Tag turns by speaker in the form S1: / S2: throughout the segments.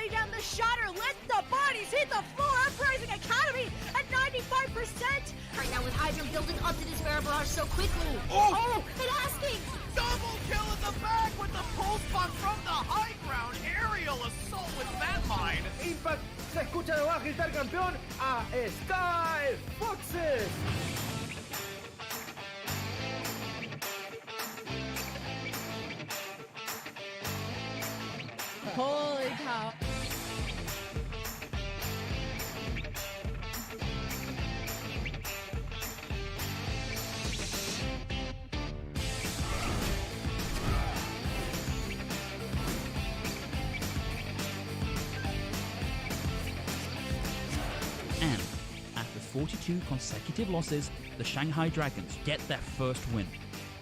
S1: lay down the shatter. Let the bodies hit the floor. Uprising Academy at 95%.
S2: Right now with Hydra building up to this Bear Barrage so quickly.
S3: Oh!
S2: And asking!
S3: Double kill in the back with the pulse bomb from the high ground. Aerial assault with that mine.
S4: Impact se escucha de abajo gritar campeón a Sky Foxes.
S1: Holy cow.
S5: And after 42 consecutive losses, the Shanghai Dragons get their first win.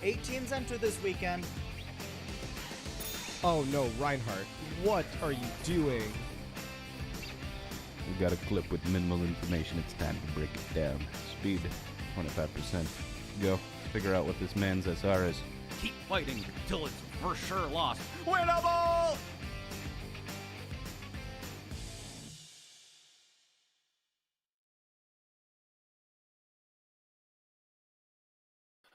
S6: 8 teams enter this weekend.
S7: Oh no, Reinhardt, what are you doing?
S8: We've got a clip with minimal information. It's time to break it down. Speed, 25%. Go. Figure out what this man's SR is.
S3: Keep fighting until it's for sure lost. Winnable!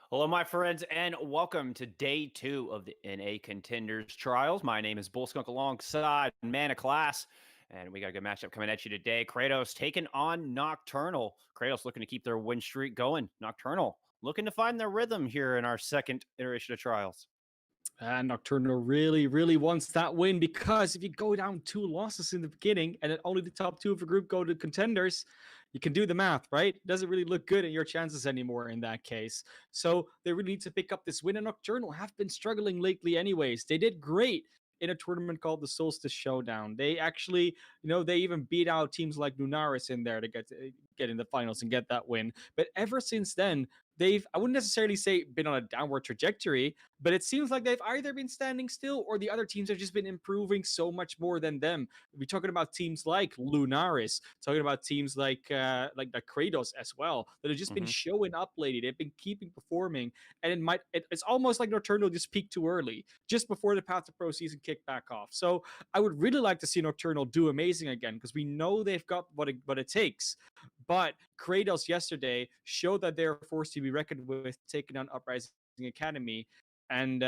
S3: Hello, my friends, and welcome to day 2 of the NA Contenders Trials. My name is Bullskunk alongside Man of Class, and we got a good matchup coming at you today. Cratos taking on Nocturnal. Cratos looking to keep their win streak going. Nocturnal looking to find their rhythm here in our second iteration of Trials.
S9: And Nocturnal really wants that win, because if you go down 2 losses in the beginning and then only the top 2 of the group go to Contenders, you can do the math, right? It doesn't really look good in your chances anymore in that case. So they really need to pick up this win, and Nocturnal have been struggling lately anyways. They did great in a tournament called the Solstice Showdown. They actually, they even beat out teams like Lunaris in there to get in the finals and get that win. But ever since then, I wouldn't necessarily say been on a downward trajectory, but it seems like they've either been standing still or the other teams have just been improving so much more than them. We're talking about teams like Lunaris, talking about teams like the Cratos as well, that have just been showing up lately. They've been keeping performing, and it's almost like Nocturnal just peaked too early, just before the Path to Pro season kicked back off. So I would really like to see Nocturnal do amazing again, because we know they've got what it takes. But Cratos yesterday showed that they're forced to be reckoned with, taking on Uprising Academy, and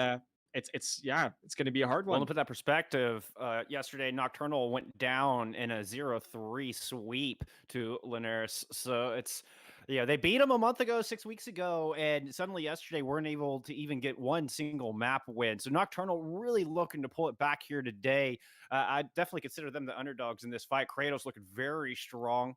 S9: it's going to be a hard one.
S3: Well, to put that perspective, yesterday Nocturnal went down in a 0-3 sweep to Lunaris. So they beat them a month ago, 6 weeks ago, and suddenly yesterday weren't able to even get one single map win. So Nocturnal really looking to pull it back here today. I definitely consider them the underdogs in this fight. Cratos looking very strong.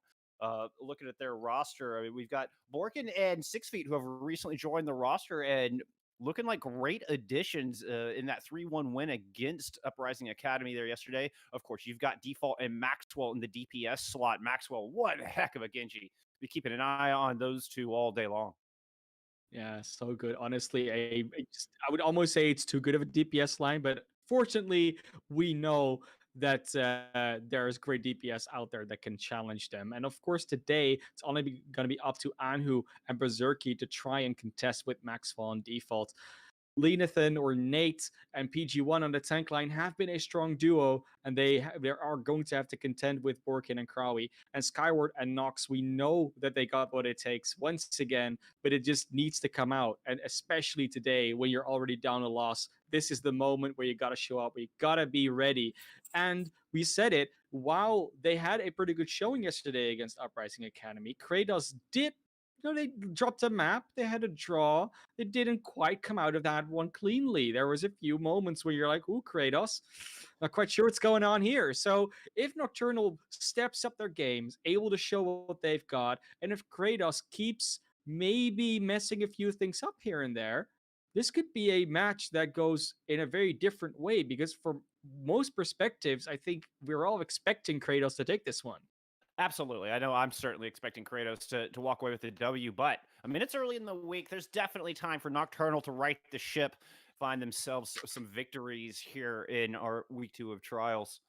S3: Looking at their roster, I mean, we've got Borkin and 6 Feet who have recently joined the roster and looking like great additions in that 3-1 win against Uprising Academy there yesterday. Of course, you've got Default and Maxwell in the DPS slot. Maxwell, what a heck of a Genji. Be keeping an eye on those two all day long.
S9: Yeah, so good. Honestly, I would almost say it's too good of a DPS line, but fortunately, we know that there's great DPS out there that can challenge them. And of course, today, it's only going to be up to Anhu and Berserky to try and contest with Maxwell and Default. Lenathan or Nate and PG1 on the tank line have been a strong duo, and they are going to have to contend with Borkin and Krawi. And Skyward and Nox, we know that they got what it takes once again, but it just needs to come out. And especially today, when you're already down a loss, this is the moment where you got to show up. You got to be ready. And we said it, while they had a pretty good showing yesterday against Uprising Academy, Cratos did, they dropped a map, they had a draw. They didn't quite come out of that one cleanly. There was a few moments where you're like, ooh, Cratos, not quite sure what's going on here. So if Nocturnal steps up their games, able to show what they've got, and if Cratos keeps maybe messing a few things up here and there, this could be a match that goes in a very different way, because from most perspectives, I think we're all expecting Cratos to take this one.
S3: Absolutely. I know I'm certainly expecting Cratos to walk away with the W, but I mean, it's early in the week. There's definitely time for Nocturnal to right the ship, find themselves some victories here in our week 2 of trials.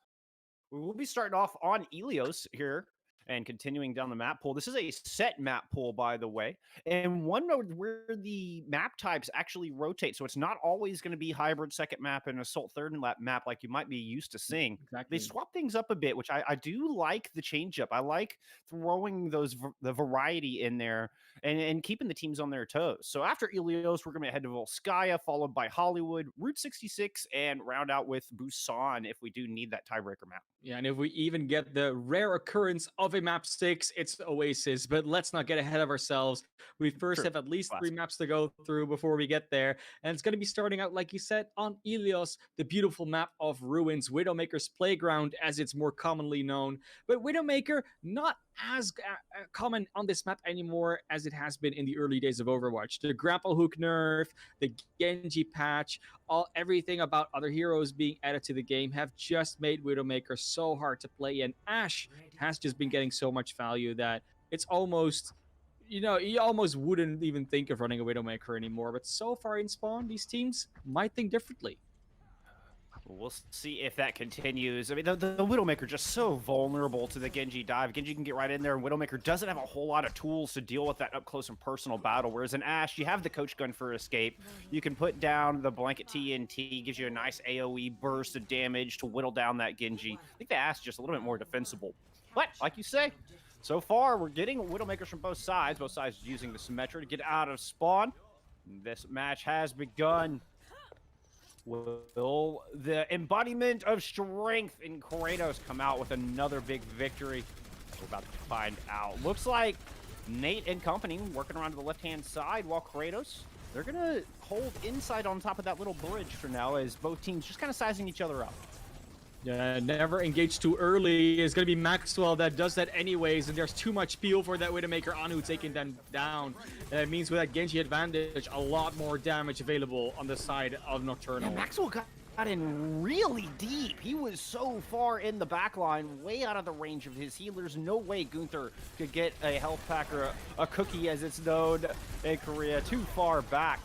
S3: We will be starting off on Ilios here. And continuing down the map pool, this is a set map pool, by the way, and one where the map types actually rotate. So it's not always going to be hybrid second map and assault third map like you might be used to seeing.
S9: Exactly.
S3: They swap things up a bit, which I do like the change up. I like throwing the variety in there and keeping the teams on their toes. So after Ilios, we're going to head to Volskaya, followed by Hollywood, Route 66, and round out with Busan if we do need that tiebreaker map.
S9: Yeah, and if we even get the rare occurrence of a map 6, it's Oasis. But let's not get ahead of ourselves. We first have at least 3 maps to go through before we get there. And it's going to be starting out, like you said, on Ilios, the beautiful map of Ruins, Widowmaker's Playground, as it's more commonly known. But Widowmaker, not as common on this map anymore as it has been in the early days of Overwatch. The grapple hook nerf, the Genji patch, everything about other heroes being added to the game have just made Widowmaker so hard to play, and Ashe has just been getting so much value that it's almost, you almost wouldn't even think of running a Widowmaker anymore. But so far in Spawn, these teams might think differently.
S3: We'll see if that continues. I mean, the Widowmaker just so vulnerable to the Genji dive. Genji can get right in there, and Widowmaker doesn't have a whole lot of tools to deal with that up-close and personal battle, whereas in Ashe, you have the coach gun for escape. You can put down the blanket TNT, gives you a nice AoE burst of damage to whittle down that Genji. I think the Ashe is just a little bit more defensible. But, like you say, so far, we're getting Widowmakers from both sides using the Symmetra to get out of spawn. This match has begun. Will the embodiment of strength in Cratos come out with another big victory? We're about to find out. Looks like Nate and company working around to the left-hand side, while Cratos, they're going to hold inside on top of that little bridge for now, as both teams just kind of sizing each other up.
S9: Yeah, never engage too early is going to be Maxwell that does that anyways, and there's too much peel for that Widowmaker Anu taking them down. And it means with that Genji advantage, a lot more damage available on the side of Nocturnal.
S3: Yeah, Maxwell got in really deep. He was so far in the back line, way out of the range of his healers. No way Gunther could get a health pack or a cookie, as it's known in Korea, too far back.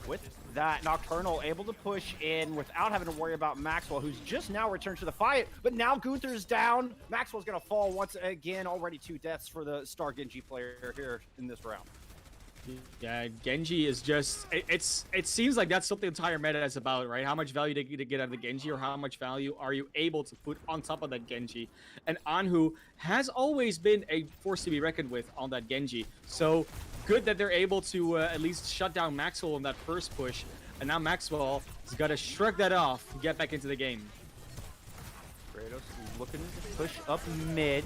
S3: With that, Nocturnal able to push in without having to worry about Maxwell, who's just now returned to the fight. But now Gunther's down. Maxwell's going to fall once again. Already 2 deaths for the star Genji player here in this round.
S9: Yeah, Genji is just, it seems like that's what the entire meta is about, right? How much value to get out of the Genji, or how much value are you able to put on top of that Genji? And Anhu has always been a force to be reckoned with on that Genji. So good that they're able to at least shut down Maxwell on that first push. And now Maxwell has got to shrug that off and get back into the game.
S3: Kratos is looking to push up mid.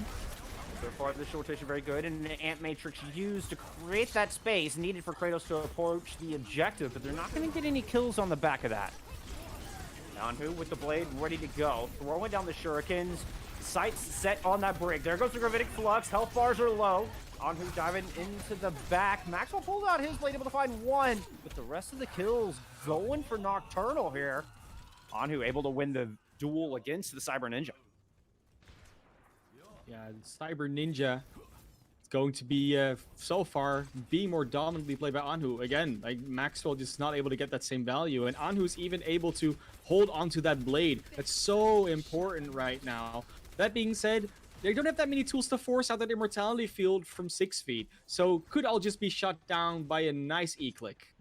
S3: So far, this rotation very good, and the Ant Matrix used to create that space needed for Kratos to approach the objective, but they're not going to get any kills on the back of that. Anhu with the blade ready to go, throwing down the shurikens, sights set on that brig. There goes the Gravitic Flux, health bars are low. Anhu diving into the back. Maxwell pulled out his blade, able to find one, but the rest of the kills going for Nocturnal here. Anhu able to win the duel against the Cyber Ninja.
S9: Yeah, Cyber Ninja is going to be, so far, being more dominantly played by Anhu. Again, like Maxwell just not able to get that same value, and Anhu's even able to hold onto that blade. That's so important right now. That being said, they don't have that many tools to force out that immortality field from 6 feet, so could all just be shut down by a nice E-click.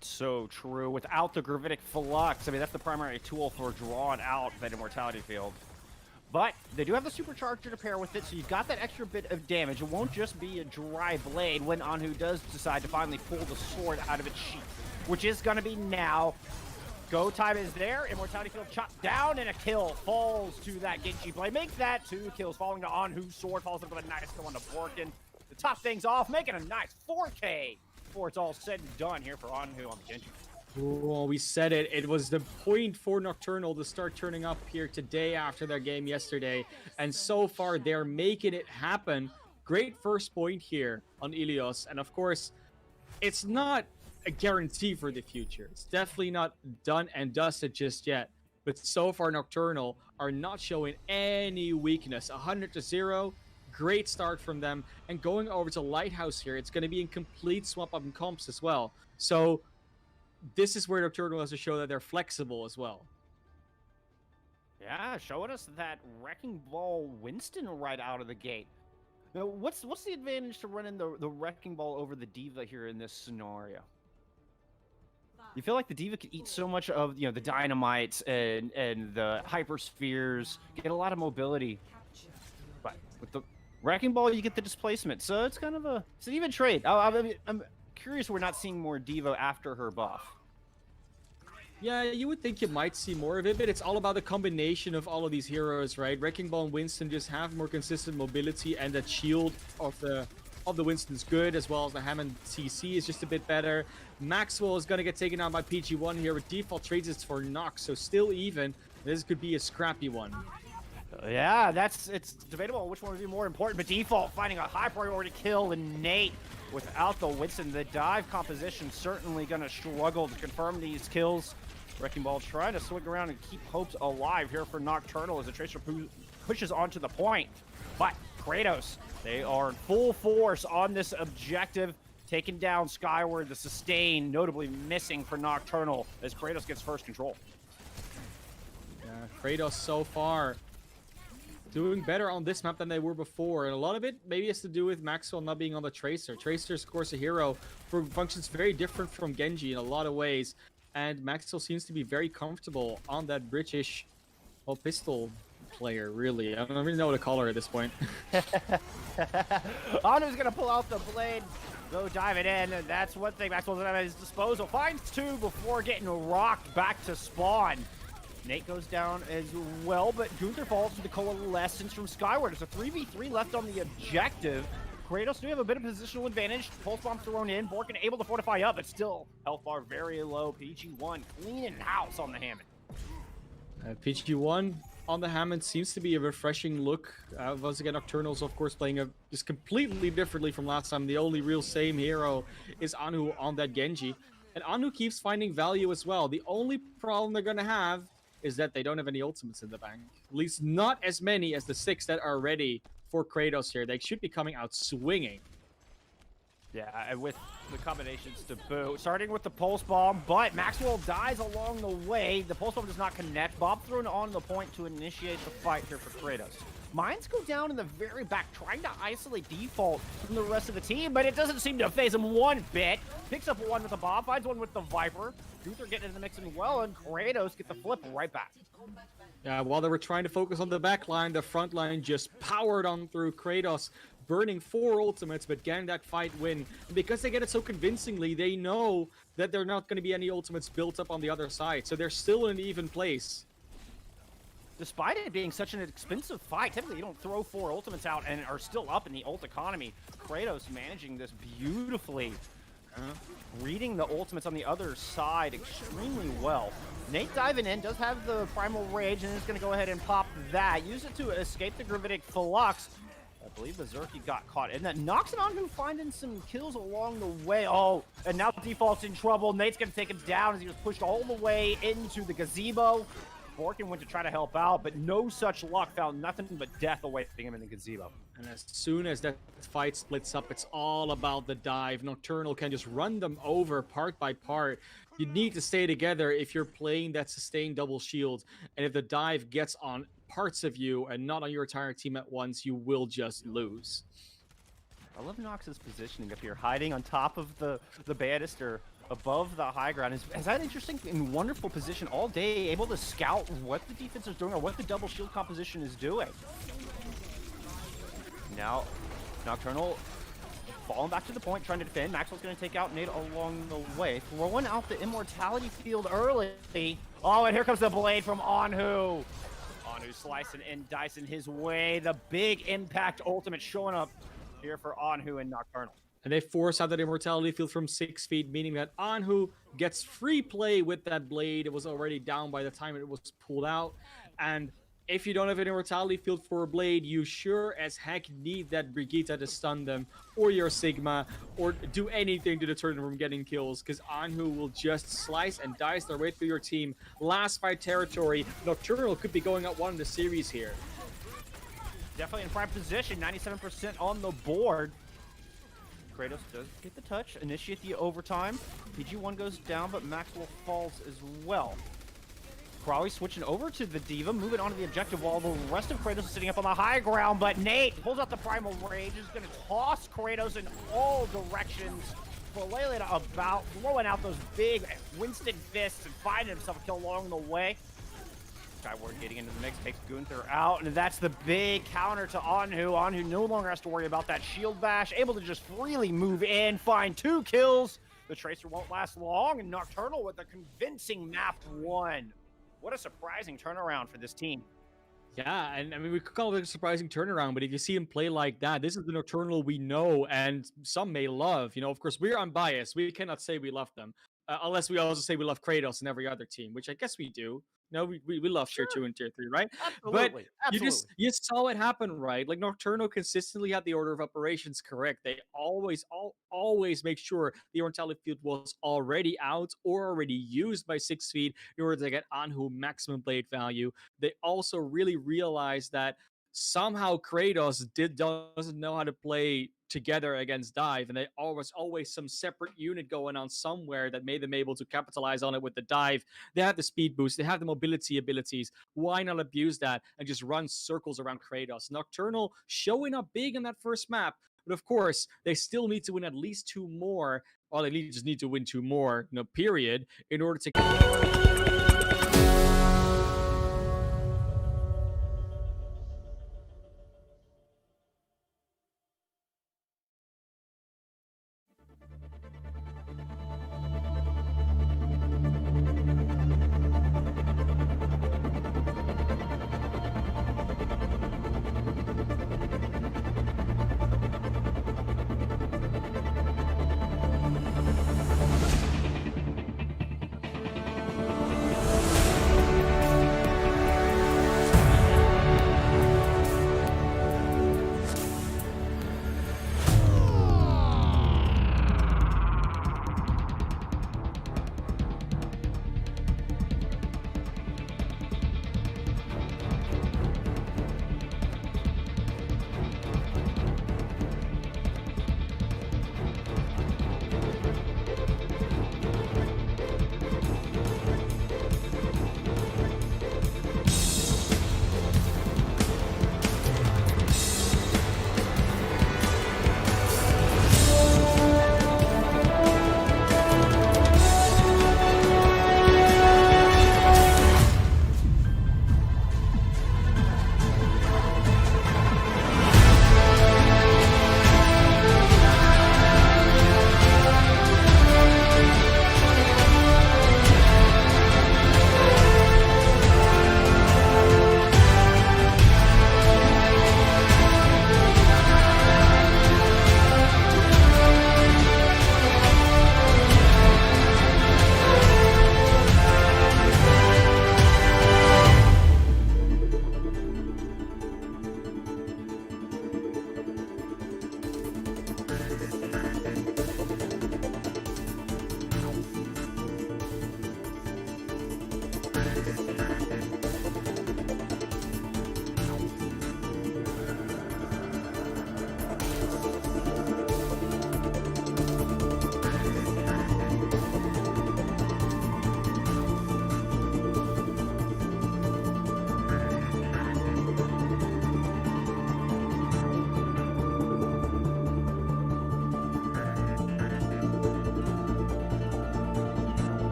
S3: So true. Without the Gravitic Flux, I mean, that's the primary tool for drawing out that immortality field. But they do have the supercharger to pair with it, so you've got that extra bit of damage. It won't just be a dry blade when Anhu does decide to finally pull the sword out of its sheath, which is going to be now. Go time is there. Immortality field chopped down, and a kill falls to that Genji blade. Make that 2 kills, falling to Anhu's sword. Falls into a nice kill on the Borkin to top things off, making a nice 4K before it's all said and done here for Anhu on the Genji.
S9: Well, we said it. It was the point for Nocturnal to start turning up here today after their game yesterday. And so far, they're making it happen. Great first point here on Ilios. And of course, it's not a guarantee for the future. It's definitely not done and dusted just yet. But so far, Nocturnal are not showing any weakness. 100-0. Great start from them. And going over to Lighthouse here, it's going to be in complete swap up in comps as well. So this is where Nocturnal has to show that they're flexible as well.
S3: Yeah, showing us that Wrecking Ball Winston right out of the gate. Now, what's the advantage to running the Wrecking Ball over the D.Va here in this scenario? You feel like the D.Va can eat so much of the dynamites and the hyperspheres, get a lot of mobility, but with the Wrecking Ball you get the displacement. So it's kind of it's an even trade. I'm curious we're not seeing more D.Va after her buff.
S9: Yeah, you would think you might see more of it, but it's all about the combination of all of these heroes, right? Wrecking Ball and Winston just have more consistent mobility, and that shield of the Winston's good, as well as the Hammond CC is just a bit better. Maxwell is going to get taken out by PG1 here with default trades. It's for Nox, so still even. This could be a scrappy one.
S3: Yeah, it's debatable which one would be more important, but default finding a high priority kill, and Nate without the Winston, the dive composition certainly going to struggle to confirm these kills. Wrecking Ball trying to swing around and keep hopes alive here for Nocturnal as the Tracer pushes onto the point. But Cratos, they are in full force on this objective, taking down Skyward. The sustain notably missing for Nocturnal as Cratos gets first control.
S9: Yeah, Cratos so far doing better on this map than they were before, and a lot of it maybe has to do with Maxwell not being on the Tracer. Tracer is, of course, a hero who functions very different from Genji in a lot of ways, and Maxwell seems to be very comfortable on that British pistol player, really. I don't really know what to call her at this point.
S3: Anu's gonna pull out the blade, go dive it in, and that's one thing Maxwell's at his disposal. Finds two before getting rocked back to spawn. Nate goes down as well, but Gunther falls to the coalescence from Skyward. It's a 3v3 left on the objective. Kratos do have a bit of positional advantage. Pulse bomb thrown in. Borkin able to fortify up, but still health bar very low. PG1 cleaning house on the Hammond.
S9: PG1 on the Hammond seems to be a refreshing look. Once again, Nocturnal's, of course, playing just completely differently from last time. The only real same hero is Anu on that Genji. And Anu keeps finding value as well. The only problem they're going to have is that they don't have any ultimates in the bank. At least not as many as the 6 that are ready for Kratos here. They should be coming out swinging.
S3: Yeah, and with the combinations to boot. Starting with the Pulse Bomb, but Maxwell dies along the way. The Pulse Bomb does not connect. Bob thrown on the point to initiate the fight here for Kratos. Mines go down in the very back, trying to isolate default from the rest of the team, but it doesn't seem to phase him one bit. Picks up one with the Bob, finds one with the Viper. Gunther getting in the mix as well, and Kratos get the flip right back.
S9: Yeah, while they were trying to focus on the back line, the front line just powered on through. Kratos burning 4 ultimates, but getting that fight win. And because they get it so convincingly, they know that there are not going to be any ultimates built up on the other side, so they're still in an even place.
S3: Despite it being such an expensive fight, typically you don't throw 4 ultimates out and are still up in the ult economy. Kratos managing this beautifully. Reading the ultimates on the other side extremely well. Nate diving in, does have the Primal Rage, and is going to go ahead and pop that. Use it to escape the Gravitic Flux. I believe the Zerky got caught. And that knocks it on who finding some kills along the way. Oh, and now Default's in trouble. Nate's going to take him down as he was pushed all the way into the gazebo. Borkin went to try to help out, but no such luck. Found nothing but death awaiting him in the gazebo.
S9: And as soon as that fight splits up, it's all about the dive. Nocturnal can just run them over part by part. You need to stay together if you're playing that sustained double shield. And if the dive gets on parts of you and not on your entire team at once, you will just lose.
S3: I love Nox's positioning up here, hiding on top of the banister above the high ground. Is that interesting and wonderful position all day, able to scout what the defense is doing or what the double shield composition is doing. Now, Nocturnal falling back to the point, trying to defend. Maxwell's going to take out Nate along the way. Throwing out the Immortality Field early. Oh, and here comes the blade from Anhu. Anhu slicing and dicing his way. The big impact ultimate showing up here for Anhu and Nocturnal.
S9: And they force out that Immortality Field from 6 feet, meaning that Anhu gets free play with that blade. It was already down by the time it was pulled out. And if you don't have an Immortality Field for a blade, you sure as heck need that Brigitte to stun them, or your Sigma, or do anything to deter them from getting kills, because Anhu will just slice and dice their way through your team. Last fight territory. Nocturnal could be going up 1 in the series here.
S3: Definitely in prime position, 97% on the board. Kratos does get the touch, initiate the overtime. PG1 goes down, but Maxwell falls as well. Probably switching over to the D.Va, moving on to the objective wall. The rest of Cratos is sitting up on the high ground, but Nate pulls out the Primal Rage, is going to toss Cratos in all directions. Flailing about, blowing out those big Winston fists and finding himself a kill along the way. Skyward getting into the mix, takes Gunther out, and that's the big counter to Anhu. Anhu no longer has to worry about that shield bash, able to just freely move in, find 2 kills. The Tracer won't last long, and Nocturnal with a convincing map 1. What a surprising turnaround for this team.
S9: Yeah, and I mean, we could call it a surprising turnaround, but if you see him play like that, this is the Nocturnal we know and some may love. You know, of course, we're unbiased. We cannot say we love them, unless we also say we love Kratos and every other team, which I guess we do. No, we love tier 2 and tier 3, right?
S3: Absolutely.
S9: But you saw it happen, right? Like Nocturnal consistently had the order of operations correct. They always make sure the Ornithalic field was already out or already used by 6 feet in order to get Anhu maximum blade value. They also really realized that somehow Kratos doesn't know how to play together against dive, and they always some separate unit going on somewhere that made them able to capitalize on it with the dive. They have the speed boost, they have the mobility abilities. Why not abuse that and just run circles around Kratos? Nocturnal showing up big in that first map, but of course they still need to win at least 2 more, or they just need to win 2 more, period, in order to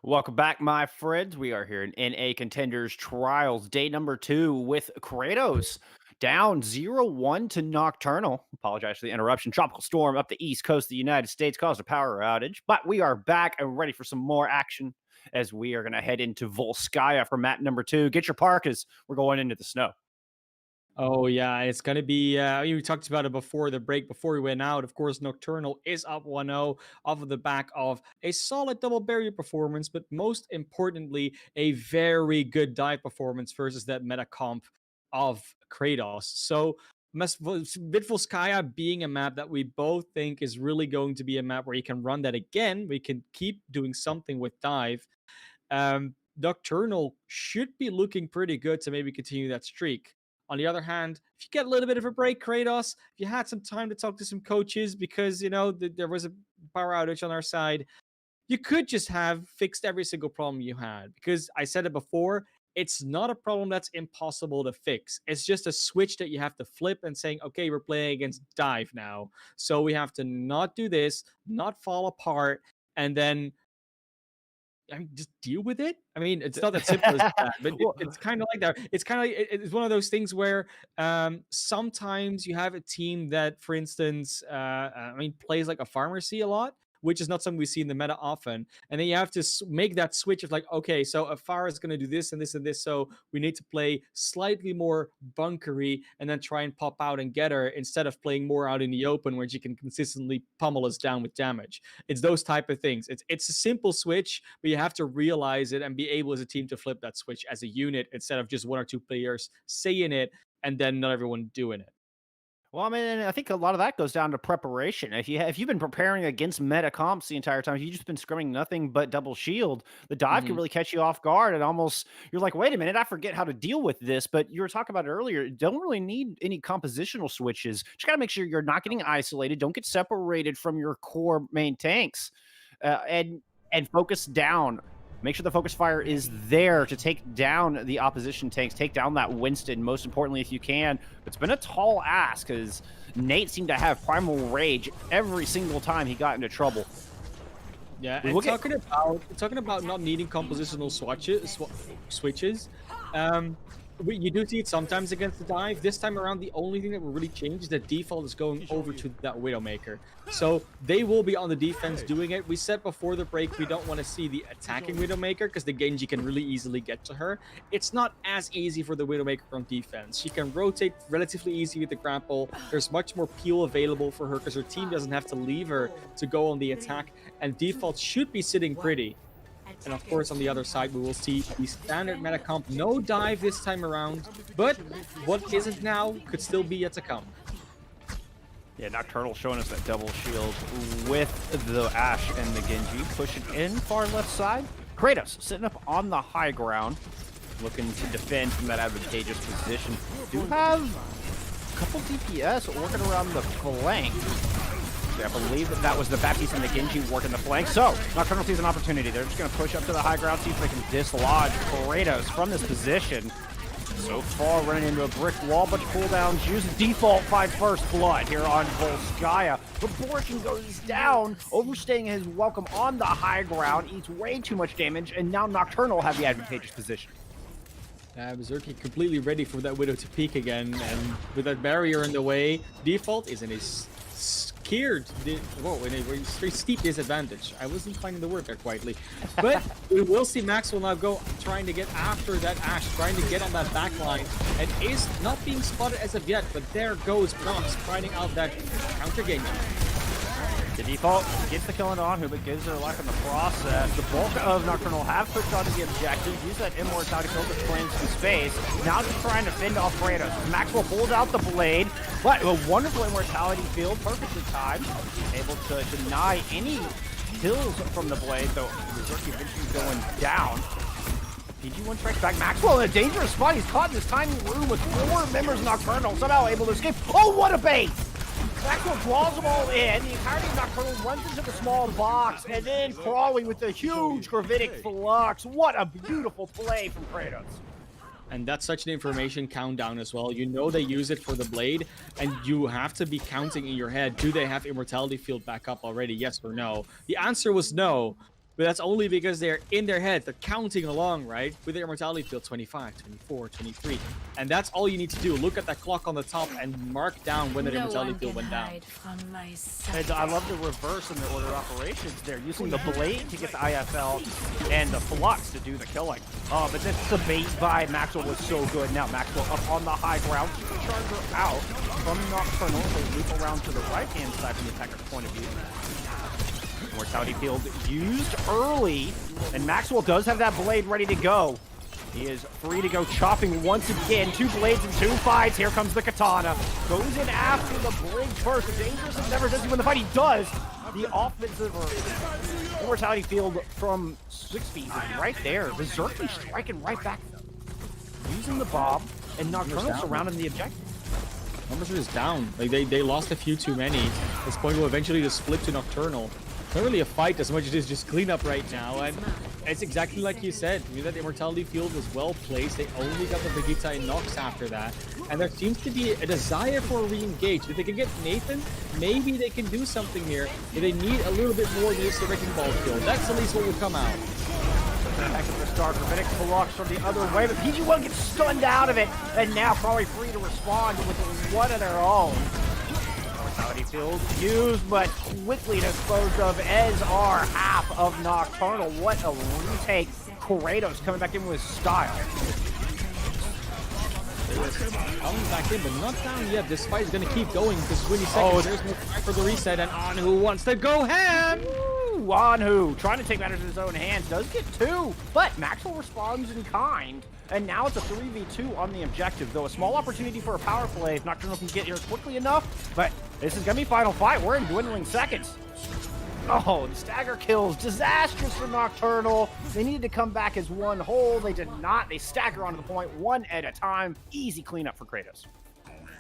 S3: Welcome back, my friends. We are here in NA Contenders Trials, day number 2 with Cratos down 0-1 to Nocturnal. Apologize for the interruption. Tropical storm up the east coast of the United States caused a power outage, but we are back and ready for some more action as we are going to head into Volskaya for map number 2. Get your parkas. We're going into the snow.
S9: Oh yeah, it's gonna be. We talked about it before the break, before we went out. Of course, Nocturnal is up 1-0 off of the back of a solid double barrier performance, but most importantly, a very good dive performance versus that meta comp of Kratos. So, Vitvolskaya being a map that we both think is really going to be a map where you can run that again. We can keep doing something with dive. Nocturnal should be looking pretty good to maybe continue that streak. On the other hand, if you get a little bit of a break, Kratos, if you had some time to talk to some coaches because, there was a power outage on our side, you could just have fixed every single problem you had. Because I said it before, it's not a problem that's impossible to fix. It's just a switch that you have to flip and saying, okay, we're playing against dive now. So we have to not do this, not fall apart, and then just deal with it. I mean, it's not that simple as that, but it's kind of like that. It's kind of like it's one of those things where sometimes you have a team that, for instance, plays like a pharmacy a lot, which is not something we see in the meta often. And then you have to make that switch of like, okay, so Afar is going to do this and this and this, so we need to play slightly more bunkery and then try and pop out and get her instead of playing more out in the open where she can consistently pummel us down with damage. It's those type of things. It's a simple switch, but you have to realize it and be able as a team to flip that switch as a unit instead of just one or two players saying it and then not everyone doing it.
S3: Well, I mean, I think a lot of that goes down to preparation. If you've been preparing against meta comps the entire time, if you've just been scrimming nothing but double shield, the dive can really catch you off guard, and almost you're like, wait a minute, I forget how to deal with this. But you were talking about it earlier. You don't really need any compositional switches. Just got to make sure you're not getting isolated. Don't get separated from your core main tanks, and focus down. Make sure the focus fire is there to take down the opposition tanks, take down that Winston, most importantly, if you can. It's been a tall ask because Nate seemed to have primal rage every single time he got into trouble.
S9: Yeah, and talking about not needing compositional switches. You do see it sometimes against the dive. This time around, the only thing that will really change is that default is going over to that Widowmaker. So they will be on the defense doing it. We said before the break we don't want to see the attacking Widowmaker because the Genji can really easily get to her. It's not as easy for the Widowmaker on defense. She can rotate relatively easy with the grapple. There's much more peel available for her because her team doesn't have to leave her to go on the attack. And default should be sitting pretty. And of course, on the other side, we will see the standard meta comp. No dive this time around, but what isn't now could still be yet to come.
S3: Yeah, Nocturnal showing us that double shield with the Ashe and the Genji. Pushing in far left side. Cratos sitting up on the high ground, looking to defend from that advantageous position. Do have a couple DPS working around the flank. I believe that was the Baptiste and the Genji working the flank. So, Nocturnal sees an opportunity. They're just going to push up to the high ground, see if they can dislodge Cratos from this position. So far, running into a brick wall, bunch of cooldowns. Use default 5 first blood here on Volskaya. But Borkin goes down, overstaying his welcome on the high ground, eats way too much damage, and now Nocturnal have the advantageous position.
S9: Berserky completely ready for that Widow to peek again, and with that barrier in the way, default is in his scared, in a very steep disadvantage. I wasn't finding the word there quietly. But we will see Maxwell now go trying to get after that Ashe, trying to get on that back line, and is not being spotted as of yet, but there goes Knox finding out that counter game.
S3: The default gets the kill on who, but gives their life in the process. The bulk of Nocturnal have pushed onto the objective, use that immortality field to cleanse some space. Now just trying to fend off Cratos. Maxwell pulls out the blade, but a wonderful immortality field, perfectly timed, able to deny any kills from the blade, though Berserky eventually going down. PG1 strikes back. Maxwell in a dangerous spot. He's caught in this tiny room with 4 members of Nocturnal, somehow able to escape. Oh, what a bait! Maxwell draws them all in. The entirety of Nocturnal runs into the small box, and then crawling with the huge gravitic flux. What a beautiful play from Cratos.
S9: And that's such an information countdown as well. You know they use it for the blade, and you have to be counting in your head. Do they have immortality field back up already? Yes or no? The answer was no. But that's only because they're in their head. They're counting along, right? With their immortality field, 25, 24, 23. And that's all you need to do. Look at that clock on the top and mark down when their immortality field went down.
S3: And I love the reverse in their order of operations. They're using the blade to get the IFL and the flux to do the killing. But this the bait by Maxwell was so good. Now Maxwell up on the high ground. Keep the charger out from Nocturnal. So loop around to the right-hand side from the attacker's point of view. Mortality field used early, and Maxwell does have that blade ready to go. He is free to go chopping once again. 2 blades and 2 fights. Here comes the katana. Goes in after the blade first. Dangerous endeavor. Does he win the fight? He does. The offensive mortality field from 6 feet is right there. Berserky striking right back. Using the bomb, and Nocturnal surrounding the objective.
S9: Numbers are just down. Like they lost a few too many. This point will eventually just split to Nocturnal. Not really a fight as much as it is just cleanup right now, and it's exactly like you said. You know, that immortality field was well placed. They only got the Vegeta and Nox after that, and there seems to be a desire for a re-engage. If they can get Nathan, maybe they can do something here. If they need a little bit more than just the wrecking ball field, that's at least what will come out.
S3: Back to the start, Gravitic blocks from the other way, but PG1 gets stunned out of it, and now probably free to respond with one of their own. Mortality field used, but quickly disposed of, as are half of Nocturnal. What a retake. Cratos coming back in with style.
S9: Coming back in, but not down yet. This fight is going to keep going because 20 seconds. There's no time for the reset, and On who wants to go ham.
S3: Anhu, trying to take matters in his own hands, does get 2, but Maxwell responds in kind. And now it's a 3v2 on the objective, though a small opportunity for a power play if Nocturnal can get here quickly enough, but this is gonna be final fight. We're in dwindling seconds. Oh, the stagger kills, disastrous for Nocturnal. They needed to come back as one whole. They did not. They stagger onto the point one at a time. Easy cleanup for Cratos.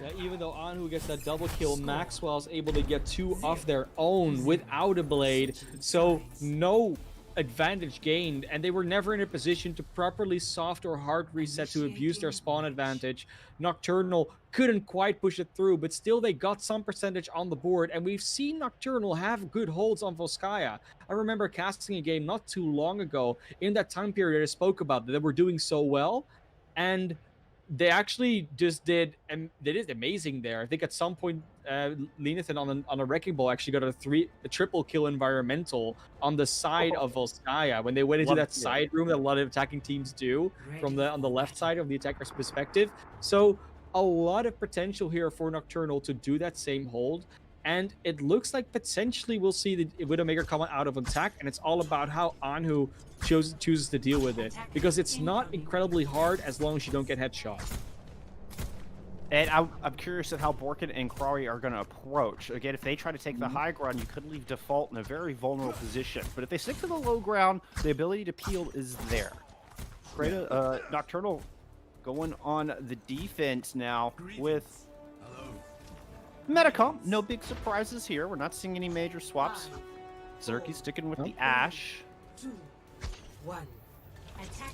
S9: Yeah, even though Anhu gets that double kill, Maxwell's able to get 2 of their own without a blade. So no advantage gained, and they were never in a position to properly soft or hard reset to abuse their spawn advantage. Nocturnal couldn't quite push it through, but still they got some percentage on the board, and we've seen Nocturnal have good holds on Volskaya. I remember casting a game not too long ago in that time period I spoke about that they were doing so well, and they actually just did, and they did amazing there. I think at some point, Lenathan on a Wrecking Ball actually got a triple kill environmental on the side of Volskaya when they went into that side room that a lot of attacking teams do from on the left side of the attacker's perspective. So a lot of potential here for Nocturnal to do that same hold. And it looks like potentially we'll see the Widowmaker coming out of attack, and it's all about how Anhu chooses to deal with it, because it's not incredibly hard as long as you don't get headshot.
S3: And I'm curious at how Borkin and Krawi are going to approach. Again, if they try to take the high ground, you could leave Default in a very vulnerable position. But if they stick to the low ground, the ability to peel is there. Nocturnal going on the defense now with Metacom. No big surprises here. We're not seeing any major swaps. Zerky sticking with the Ash.
S1: 2, 1.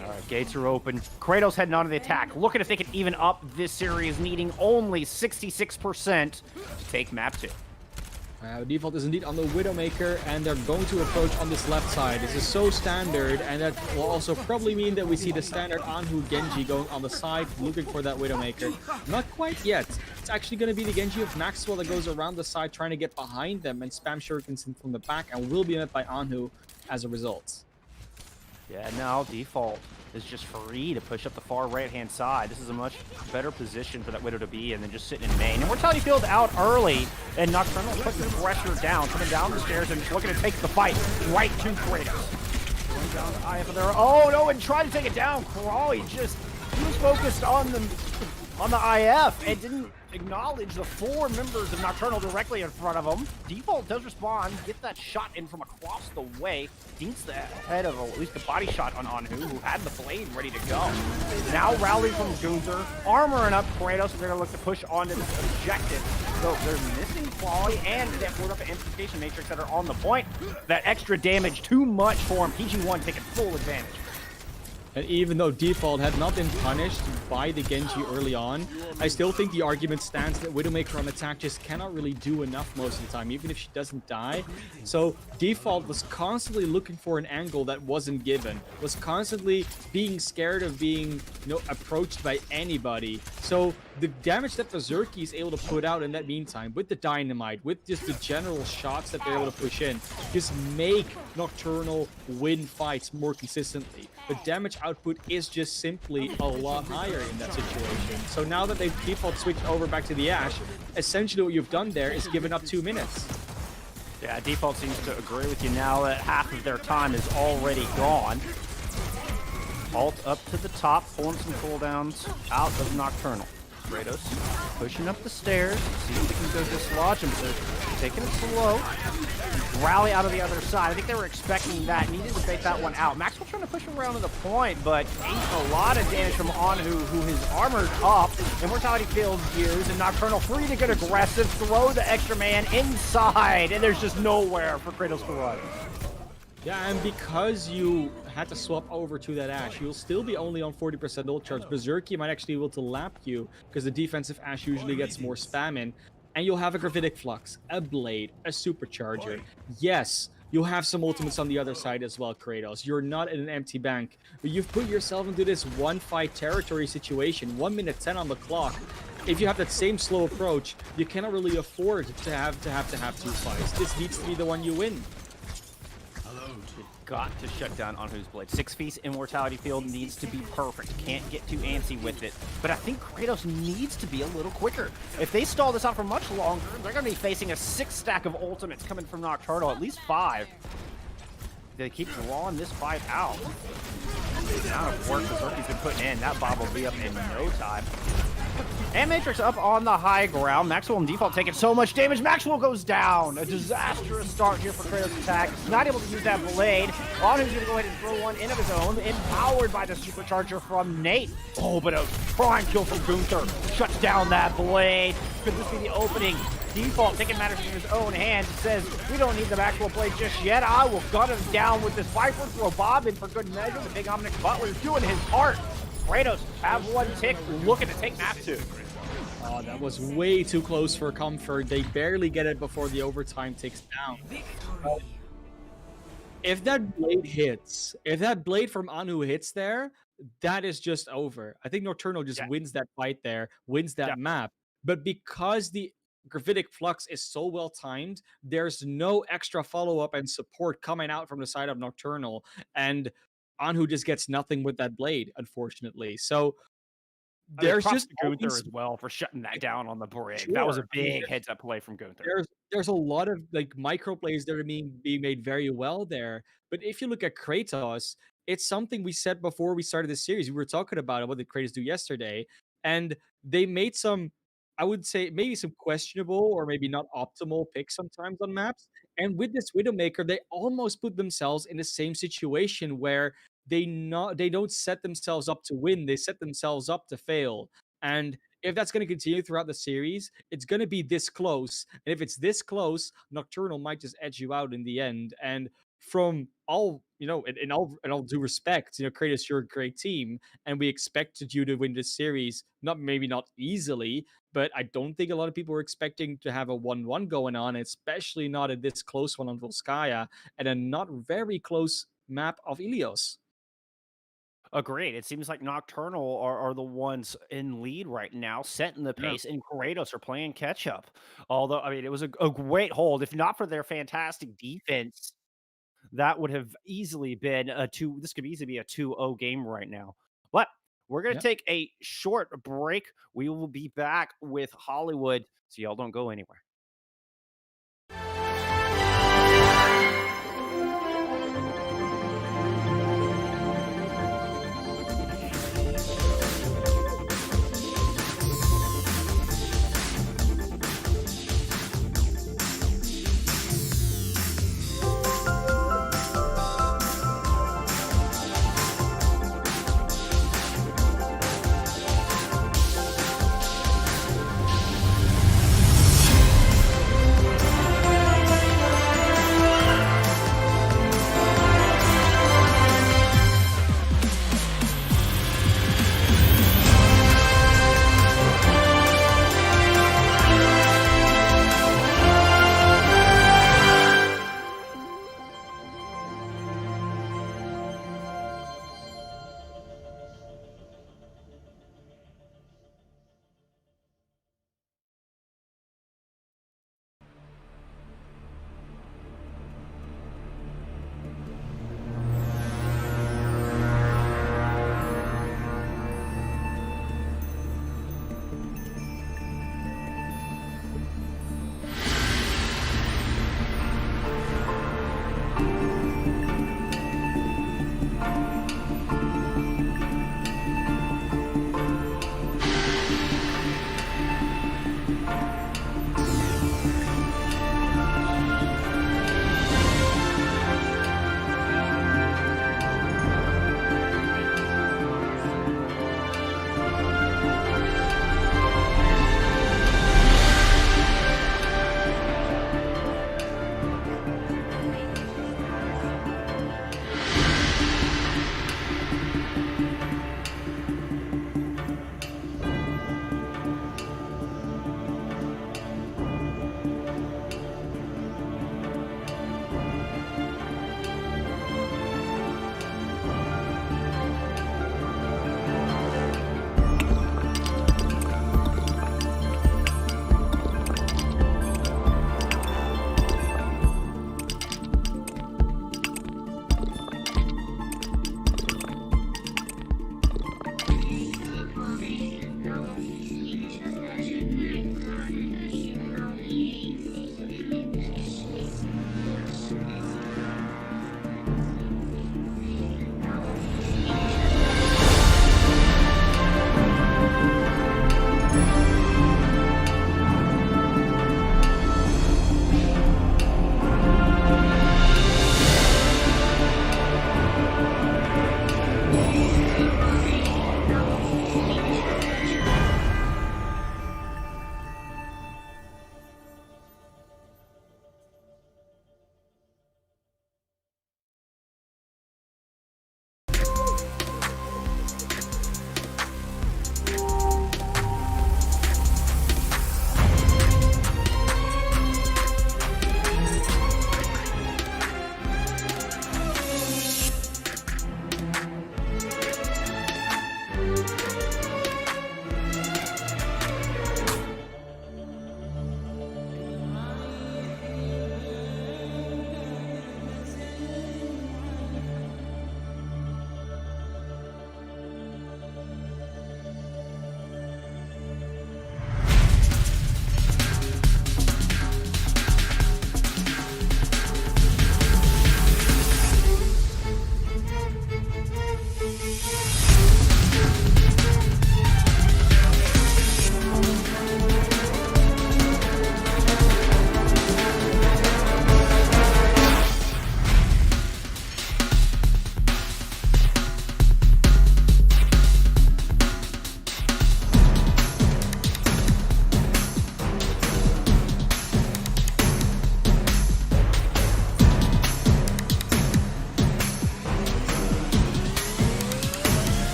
S3: All right, gates are open. Kratos heading on to the attack. Looking if they can even up this series, needing only 66% to take map 2.
S9: Default is indeed on the Widowmaker, and they're going to approach on this left side. This is so standard, and that will also probably mean that we see the standard Anhu Genji going on the side, looking for that Widowmaker. Not quite yet. It's actually going to be the Genji of Maxwell that goes around the side, trying to get behind them and spam shurikens in from the back, and will be met by Anhu as a result.
S3: Yeah, now Default is just free to push up the far right-hand side. This is a much better position for that Widow to be in than just sitting in main. And Mortality Field out early, and Nocturnal putting the pressure down, coming down the stairs and looking to take the fight right to Kratos. Going down to IF there. Oh, no, and trying to take it down. Crawley he was focused on the IF and didn't acknowledge the 4 members of Nocturnal directly in front of him. Default does respond, get that shot in from across the way. Dinks the head of at least the body shot on Anhu, who had the blade ready to go. Now rallying from Gunther, armoring up Kratos, and they're going to look to push onto this objective. So they're missing Quality and that board up amplification matrix that are on the point. That extra damage, too much for him. PG1 taking full advantage.
S9: And even though Default had not been punished by the Genji early on, I still think the argument stands that Widowmaker on attack just cannot really do enough most of the time, even if she doesn't die. So Default was constantly looking for an angle that wasn't given, was constantly being scared of being, approached by anybody. So the damage that Berserky is able to put out in that meantime, with the dynamite, with just the general shots that they're able to push in, just make Nocturnal win fights more consistently. The damage output is just simply a lot higher in that situation. So now that they've Default switched over back to the Ash, essentially what you've done there is given up 2 minutes.
S3: Yeah, Default seems to agree with you now that half of their time is already gone. Alt up to the top, pulling some cooldowns out of Nocturnal. Kratos pushing up the stairs, see if they can go dislodge him. So taking it slow. Rally out of the other side. I think they were expecting that. Needed to fake that one out. Maxwell trying to push around to the point, but takes a lot of damage from Anhu, who is armored up. Immortality Field used, and Nocturnal free to get aggressive, throw the extra man inside, and there's just nowhere for Kratos to run.
S9: Yeah, and because you had to swap over to that Ash, you'll still be only on 40% ult charge. Berserky might actually be able to lap you, because the defensive Ash usually gets more spam in. And you'll have a Gravitic Flux, a Blade, a Supercharger. Yes, you'll have some ultimates on the other side as well, Kratos. You're not in an empty bank, but you've put yourself into this one-fight territory situation, 1 minute 10 on the clock. If you have that same slow approach, you cannot really afford to have 2 fights. This needs to be the one you win.
S3: Got to shut down Anhu's blade. 6 piece Immortality Field needs to be perfect. Can't get too antsy with it. But I think Kratos needs to be a little quicker. If they stall this out for much longer, they're going to be facing a 6 stack of ultimates coming from Nocturnal, at least 5. they keep drawing this fight out. The amount of work Berserky's been putting in, that Bob will be up in no time. And Matrix up on the high ground. Maxwell and Default taking so much damage. Maxwell goes down. A disastrous start here for Kratos' attack. He's not able to use that blade. Anu's going to go ahead and throw one in of his own, empowered by the supercharger from Nate. Oh, but a prime kill from Gunther. Shuts down that blade. Could this be the opening? Default taking matters in his own hands. Says, we don't need the Maxwell blade just yet. I will gun him down with this Viper. Throw Bob in for good measure. The big Omnic Butler is doing his part. Kratos have one tick, looking to take map 2.
S9: Oh, that was way too close for comfort. They barely get it before the overtime ticks down. If that blade hits, if that blade from Anu hits there, that is just over. I think Nocturnal just wins that fight there, wins that map. But because the Graphitic Flux is so well timed, there's no extra follow-up and support coming out from the side of Nocturnal. And Anhu just gets nothing with that blade, unfortunately. So there's just
S3: Gunther as well for shutting that down on the brig. Sure. That was a big heads-up play from Gunther.
S9: There's a lot of like micro plays that are being made very well there. But if you look at Kratos, it's something we said before we started this series. We were talking about it, what did Kratos do yesterday, and they made some, I would say, maybe some questionable or maybe not optimal picks sometimes on maps. And with this Widowmaker, they almost put themselves in the same situation where they don't set themselves up to win. They set themselves up to fail. And if that's going to continue throughout the series, it's going to be this close. And if it's this close, Nocturnal might just edge you out in the end. And from all, in all due respect, Kratos, you're a great team, and we expected you to win this series. Maybe not easily, but I don't think a lot of people were expecting to have a 1-1 going on, especially not a this close one on Volskaya and a not very close map of Ilios.
S3: Agreed. It seems like Nocturnal are the ones in lead right now, setting the pace, and Kratos are playing catch up. Although, I mean, it was a great hold. If not for their fantastic defense, that would have easily been this could easily be a 2-0 game right now. But we're going to take a short break. We will be back with Hollywood, so y'all don't go anywhere.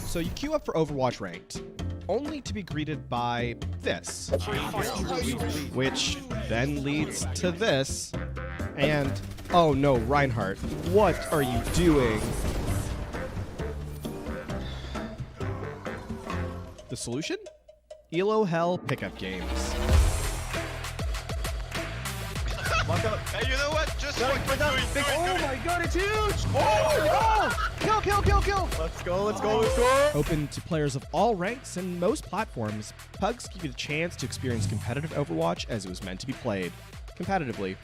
S7: So you queue up for Overwatch Ranked, only to be greeted by this, which then leads to this, and oh no, Reinhardt, what are you doing? The solution? Elo Hell pickup games.
S10: Hey, you know what? Just fucking do it.
S4: Oh my god, it's huge!
S7: Kill!
S4: Let's go!
S7: Open to players of all ranks and most platforms, Pugs give you the chance to experience competitive Overwatch as it was meant to be played. Competitively.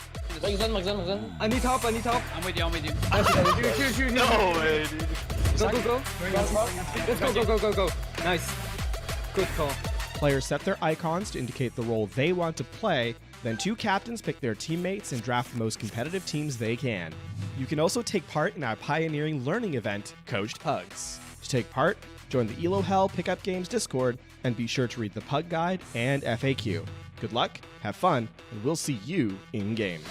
S4: I need help.
S11: I'm with you.
S4: Shoot.
S10: No way, dude.
S4: Go. Let's go. Nice. Good call.
S7: Players set their icons to indicate the role they want to play, then two captains pick their teammates and draft the most competitive teams they can. You can also take part in our pioneering learning event, Coached Pugs. To take part, join the Elo Hell Pickup Games Discord, and be sure to read the Pug Guide and FAQ. Good luck, have fun, and we'll see you in-game.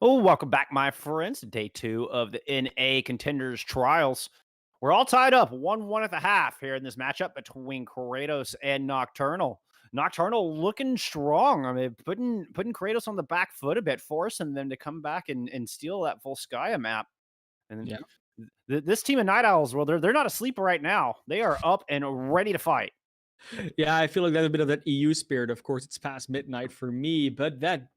S3: Oh, welcome back, my friends, to day 2 of the NA Contenders Trials. We're all tied up 1-1 at the half here in this matchup between Cratos and Nocturnal. Nocturnal looking strong. I mean, putting Cratos on the back foot a bit, forcing them to come back and steal that full Skya map. And
S9: Yeah.
S3: This team of Night Owls, well, they're not asleep right now. They are up and ready to fight.
S9: Yeah, I feel like there's a bit of that EU spirit. Of course, it's past midnight for me, but that,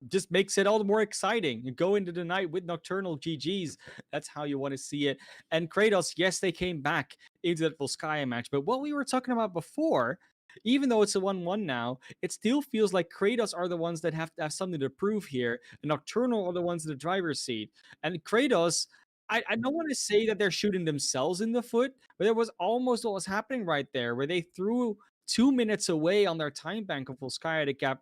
S9: just makes it all the more exciting. You go into the night with Nocturnal GGs. That's how you want to see it. And Cratos, yes, they came back into that Volskaya match, but what we were talking about before, even though it's a 1-1 now, it still feels like Cratos are the ones that have to have something to prove here. And Nocturnal are the ones in the driver's seat. And Cratos, I don't want to say that they're shooting themselves in the foot, but there was almost what was happening right there, where they threw 2 minutes away on their time bank of Volskaya to gap,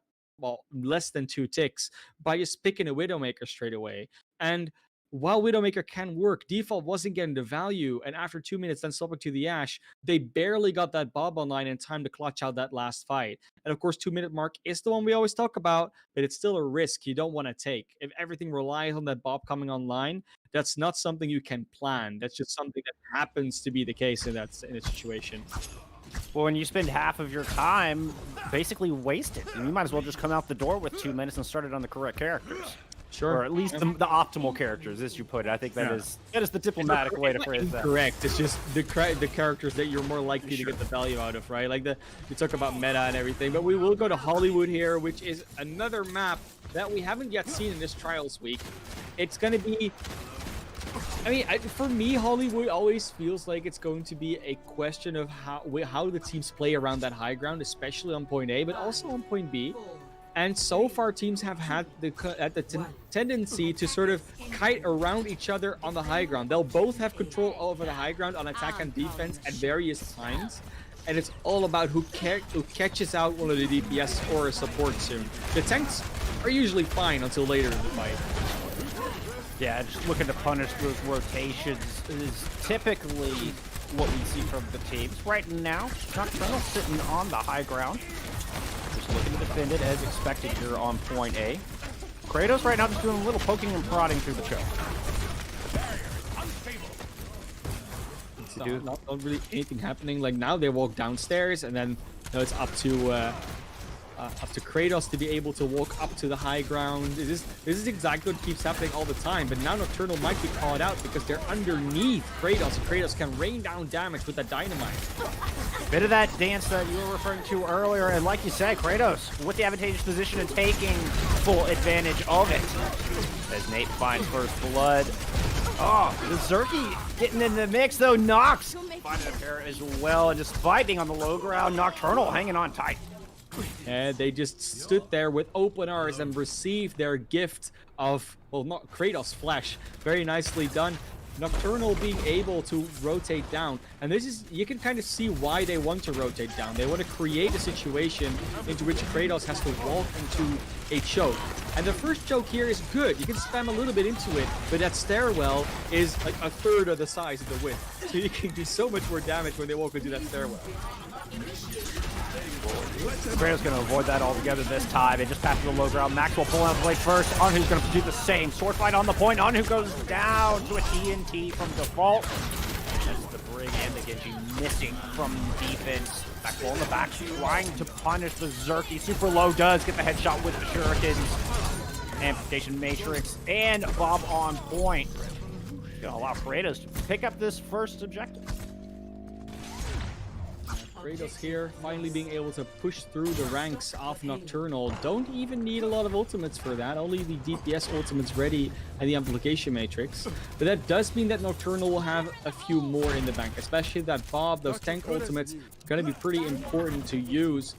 S9: less than 2 ticks by just picking a Widowmaker straight away. And while Widowmaker can work, default wasn't getting the value, and after 2 minutes then swapping to the Ashe, they barely got that Bob online in time to clutch out that last fight. And of course, 2-minute mark is the one we always talk about, but it's still a risk you don't want to take. If everything relies on that Bob coming online, that's not something you can plan. That's just something that happens to be the case in a situation.
S3: Well, when you spend half of your time basically wasted, you might as well just come out the door with 2 minutes and start it on the correct characters.
S9: Sure.
S3: Or at least the optimal characters, as you put it. I think that is the diplomatic way to phrase that.
S9: Correct. It's just the characters that you're more likely to get the value out of, right? Like you talk about meta and everything, but we will go to Hollywood here, which is another map that we haven't yet seen in this Trials week. It's going to be... for me, Hollywood always feels like it's going to be a question of how the teams play around that high ground, especially on point A, but also on point B. And so far, teams have had the tendency to sort of kite around each other on the high ground. They'll both have control over the high ground on attack and defense at various times. And it's all about who catches out one of the DPS or a support soon. The tanks are usually fine until later in the fight.
S3: Yeah, just looking to punish those rotations is typically what we see from the teams. Right now, Nocturnal sitting on the high ground. Just looking to defend it as expected here on point A. Cratos right now just doing a little poking and prodding through the choke.
S9: Not really anything happening. Like now they walk downstairs and then it's up to Cratos to be able to walk up to the high ground. This is exactly what keeps happening all the time, but now Nocturnal might be called out because they're underneath Cratos, and Cratos can rain down damage with that dynamite.
S3: Bit of that dance that you were referring to earlier, and like you said, Cratos with the advantageous position and taking full advantage of it. As Nate finds first blood. Oh, the Zerky getting in the mix, though. Nox finding a pair as well, and despite being on the low ground, Nocturnal hanging on tight.
S9: And they just stood there with open arms and received their gift of, not Kratos flesh. Very nicely done. Nocturnal being able to rotate down. And this is, you can kind of see why they want to rotate down. They want to create a situation into which Cratos has to walk into a choke. And the first choke here is good. You can spam a little bit into it, but that stairwell is like a third of the size of the width. So you can do so much more damage when they walk into that stairwell.
S3: Cratos going to avoid that altogether this time. It just passes the low ground. Max will pull out the blade first. Anhu's going to do the same. Sword fight on the point. Anhu goes down to a TNT from default. That's the Brig and the Genji missing from defense. Backball in the back, trying to punish the Berserky. Super low does get the headshot with the shurikens. Amplification Matrix and Bob on point. Gonna allow Cratos to pick up this first objective.
S9: Cratos here, finally being able to push through the ranks of Nocturnal. Don't even need a lot of ultimates for that, only the DPS ultimates ready and the Amplification Matrix. But that does mean that Nocturnal will have a few more in the bank, especially that Bob, those tank ultimates, gonna be pretty important to use.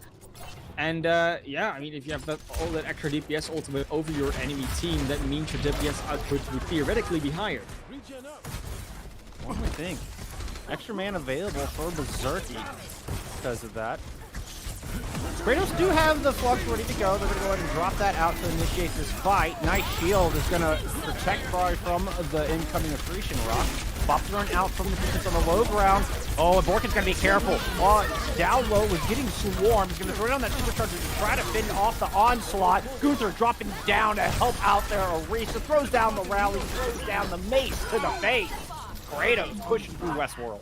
S9: And yeah, I mean, if you have all that extra DPS ultimate over your enemy team, that means your DPS output would theoretically be higher.
S3: One more thing. Extra man available for Berserky because of that. Kratos do have the flux ready to go. They're going to go ahead and drop that out to initiate this fight. Nice shield is going to protect Ferrari from the incoming accretion rock. Bob's thrown out from the defense on the low ground. Oh, and Borkin's got to be careful. Down low was getting swarmed. He's going to throw down that supercharger to try to fend off the onslaught. Gunther dropping down to help out there. Arisa throws down the rally, throws down the mace to the face. Kratos pushing through Westworld.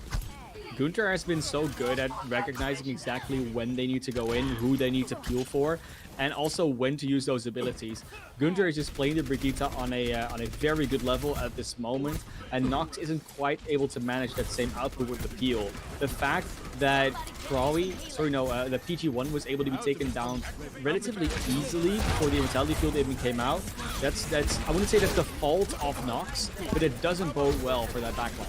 S9: Gunther has been so good at recognizing exactly when they need to go in, who they need to peel for, and also when to use those abilities. Gunther is just playing the Brigitte on a very good level at this moment, and Nox isn't quite able to manage that same output with the peel. The fact that the PG-1 was able to be taken down relatively easily before the Immortality Field even came out, that's I wouldn't say that's the fault of Nox, but it doesn't bode well for that backline.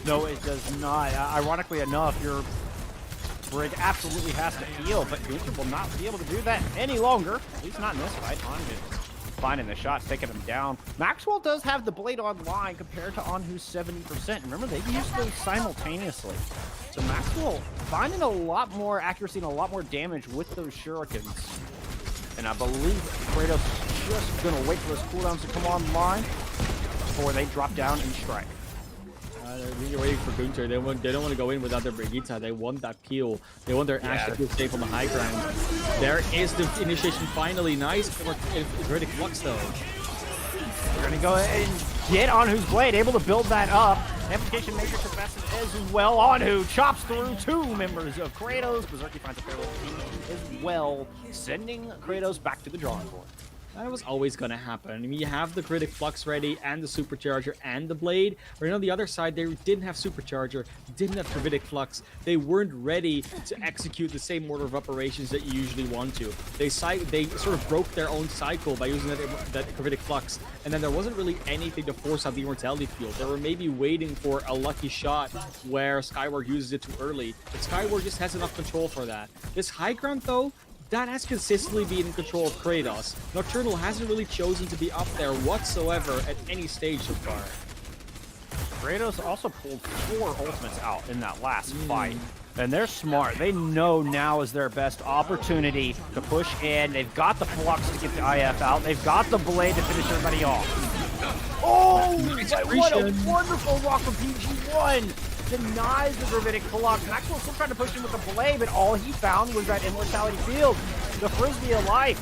S3: No, it does not. Ironically enough, your Brig absolutely has to heal, but Gunther will not be able to do that any longer. At least not in this fight. Anhu finding the shots, taking him down. Maxwell does have the blade online compared to Anhu's 70%. Remember, they use those simultaneously. So Maxwell finding a lot more accuracy and a lot more damage with those shurikens. And I believe Kratos is just going to wait for those cooldowns to come online before they drop down and strike.
S9: They're waiting for Gunther. They don't want to go in without their Brigitte. They want that peel. They want their Ash to feel safe on the high ground. There is the initiation finally. Nice. Critic flux though.
S3: We're going to go ahead and get Anhu's blade, able to build that up. Amplification Matrix invested as well. Anhu chops through two members of Kratos. Berserky finds a fair team as well, sending Kratos back to the drawing board.
S9: That was always going to happen. I mean, you have the Critic Flux ready and the Supercharger and the Blade. But on the other side, they didn't have Supercharger, didn't have Critic Flux. They weren't ready to execute the same order of operations that you usually want to. They sort of broke their own cycle by using that Critic Flux. And then there wasn't really anything to force out the Immortality Field. They were maybe waiting for a lucky shot where Skyward uses it too early. But Skyward just has enough control for that. This high ground, though, that has consistently been in control of Kratos. Nocturnal hasn't really chosen to be up there whatsoever at any stage so far.
S3: Kratos also pulled 4 ultimates out in that last fight. And they're smart. They know now is their best opportunity to push in. They've got the Flux to get the IF out. They've got the Blade to finish everybody off. Oh, what a wonderful rock from PG-1. Denies the Gravitic Flux. Maxwell still trying to push him with the Blade, but all he found was that Immortality Field. The Frisbee of life.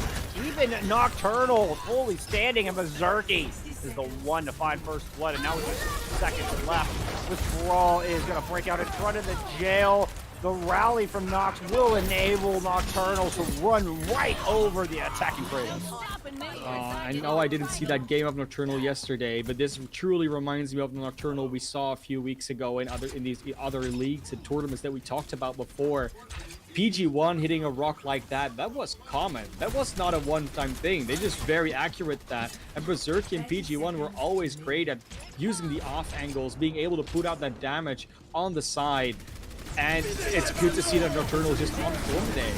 S3: Even Nocturnal fully standing, and Berserky is the one to find first blood, and now with just seconds left. This brawl is going to break out in front of the jail. The rally from Nox will enable Nocturnal to run right over the attacking Kratos.
S9: I know I didn't see that game of Nocturnal yesterday, but this truly reminds me of the Nocturnal we saw a few weeks ago in these other leagues and tournaments that we talked about before. PG-1 hitting a rock like that was common. That was not a one-time thing. They just very accurate that. And Berserky and PG-1 were always great at using the off angles, being able to put out that damage on the side. And it's good to see that Nocturnal is just on form today.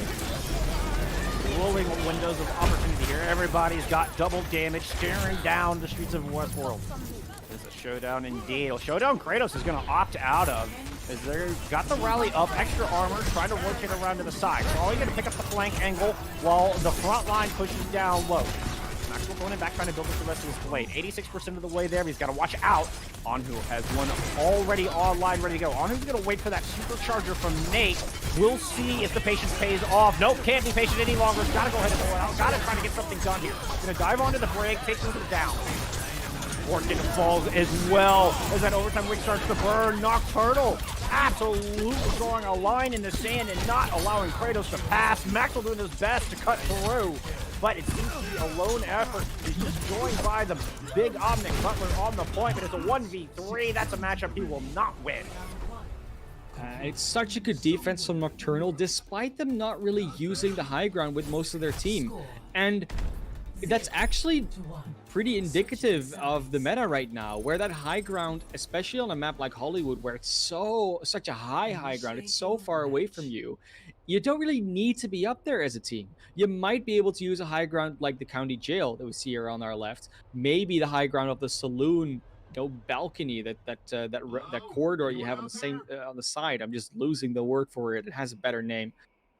S3: Rolling windows of opportunity here. Everybody's got double damage staring down the streets of Westworld. It's a showdown indeed. A showdown Kratos is going to opt out of. As they've got the rally up, extra armor, trying to rotate around to the side. So all you got to pick up the flank angle while the front line pushes down low. Maxwell going in back trying to build up the rest of his blade. 86% of the way there, he's got to watch out. Anhu has one already online, ready to go. Anhu's going to wait for that supercharger from Nate. We'll see if the patience pays off. Nope, can't be patient any longer. Got to go ahead and pull it out. Got to try to get something done here. Going to dive onto the break, take him down. Orchid falls as well as that overtime wick starts to burn. Nocturnal absolutely drawing a line in the sand and not allowing Cratos to pass. Maxwell doing his best to cut through, but it seems to be a lone effort. He's just joined by the big Omnic Butler on the point, but it's a 1v3. That's a matchup he will not win.
S9: It's such a good defense from Nocturnal, despite them not really using the high ground with most of their team. And that's actually pretty indicative of the meta right now, where that high ground, especially on a map like Hollywood, where it's such a high ground, it's so far away from you, you don't really need to be up there as a team. You might be able to use a high ground like the county jail that we see here on our left, maybe the high ground of the saloon, balcony, that corridor you have on the side. I'm just losing the word for it. It has a better name.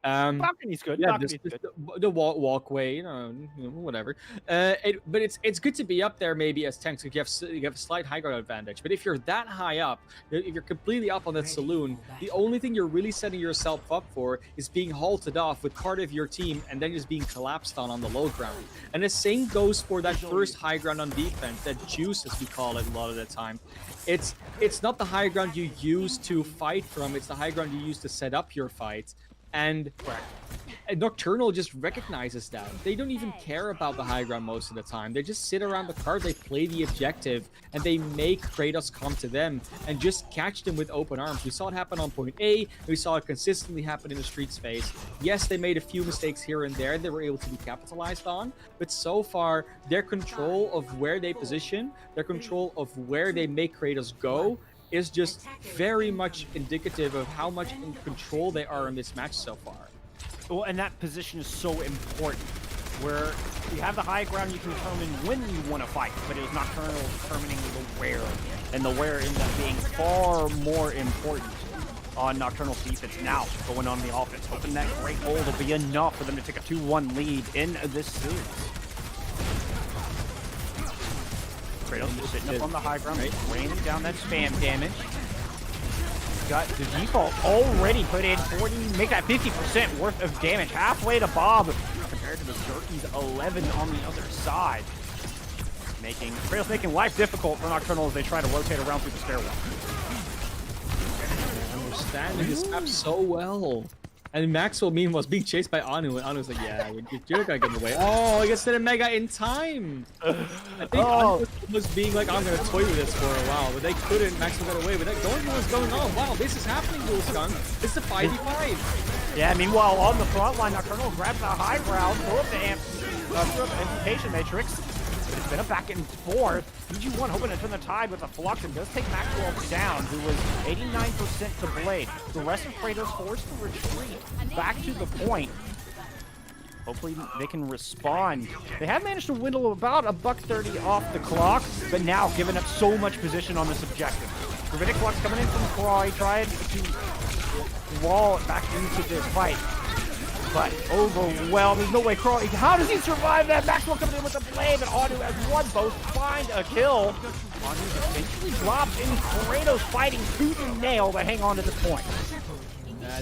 S3: Balcony's good.
S9: Yeah,
S3: Balcony's good.
S9: the walkway, whatever. But it's good to be up there maybe as tanks. You have a slight high ground advantage. But if you're that high up, if you're completely up on that saloon, the only thing you're really setting yourself up for is being halted off with part of your team and then just being collapsed on the low ground. And the same goes for that first high ground on defense, that juice as we call it a lot of the time. It's not the high ground you use to fight from, it's the high ground you use to set up your fight. And Nocturnal just recognizes that. They don't even care about the high ground most of the time. They just sit around the card, they play the objective, and they make Cratos come to them and just catch them with open arms. We saw it happen on point A, we saw it consistently happen in the streets phase. Yes, they made a few mistakes here and there they were able to be capitalized on, but so far, their control of where they position, their control of where they make Cratos go, is just very much indicative of how much in control they are in this match so far.
S3: Well, and that position is so important. Where you have the high ground, you can determine when you want to fight, but it is Nocturnal determining the where, and the where ends up being far more important on Nocturnal's defense. Now, going on the offense, hoping that great goal will be enough for them to take a 2-1 lead in this series. Kratos just sitting up on the high ground, raining down that spam damage. Got the default already put in 40, make that 50% worth of damage, halfway to Bob, compared to the Jerky's 11 on the other side. Kratos making life difficult for Nocturnal as they try to rotate around through the stairwell.
S9: Understanding this map so well. And Maxwell, meanwhile, was being chased by Anu, and Anu's like, yeah, you're gonna get in the way. Oh, he gets to the Mega in time! I think Anu was being like, I'm gonna toy with this for a while, but they couldn't. Maxwell got away, but that don't know what's going on. Wow, this is happening, Wolfgang. It's a 5v5.
S3: Yeah, meanwhile, on the front line, Nocturnal grabs the high ground, throw up the amplification matrix. But it's been a back and forth. BG1 hoping to turn the tide with a flux and does take Maxwell down, who was 89% to blade. The rest of Kratos forced to retreat back to the point. Hopefully they can respond. They have managed to whittle about $130 off the clock, but now giving up so much position on this objective. Gravitic Flux coming in from Croy, trying to wall it back into this fight. But overwhelmed. There's no way Croy. How does he survive that? Maxwell coming in with a blade, and Anu has one both find a kill. Anu eventually drops in. Cratos fighting tooth and nail to hang on to this point.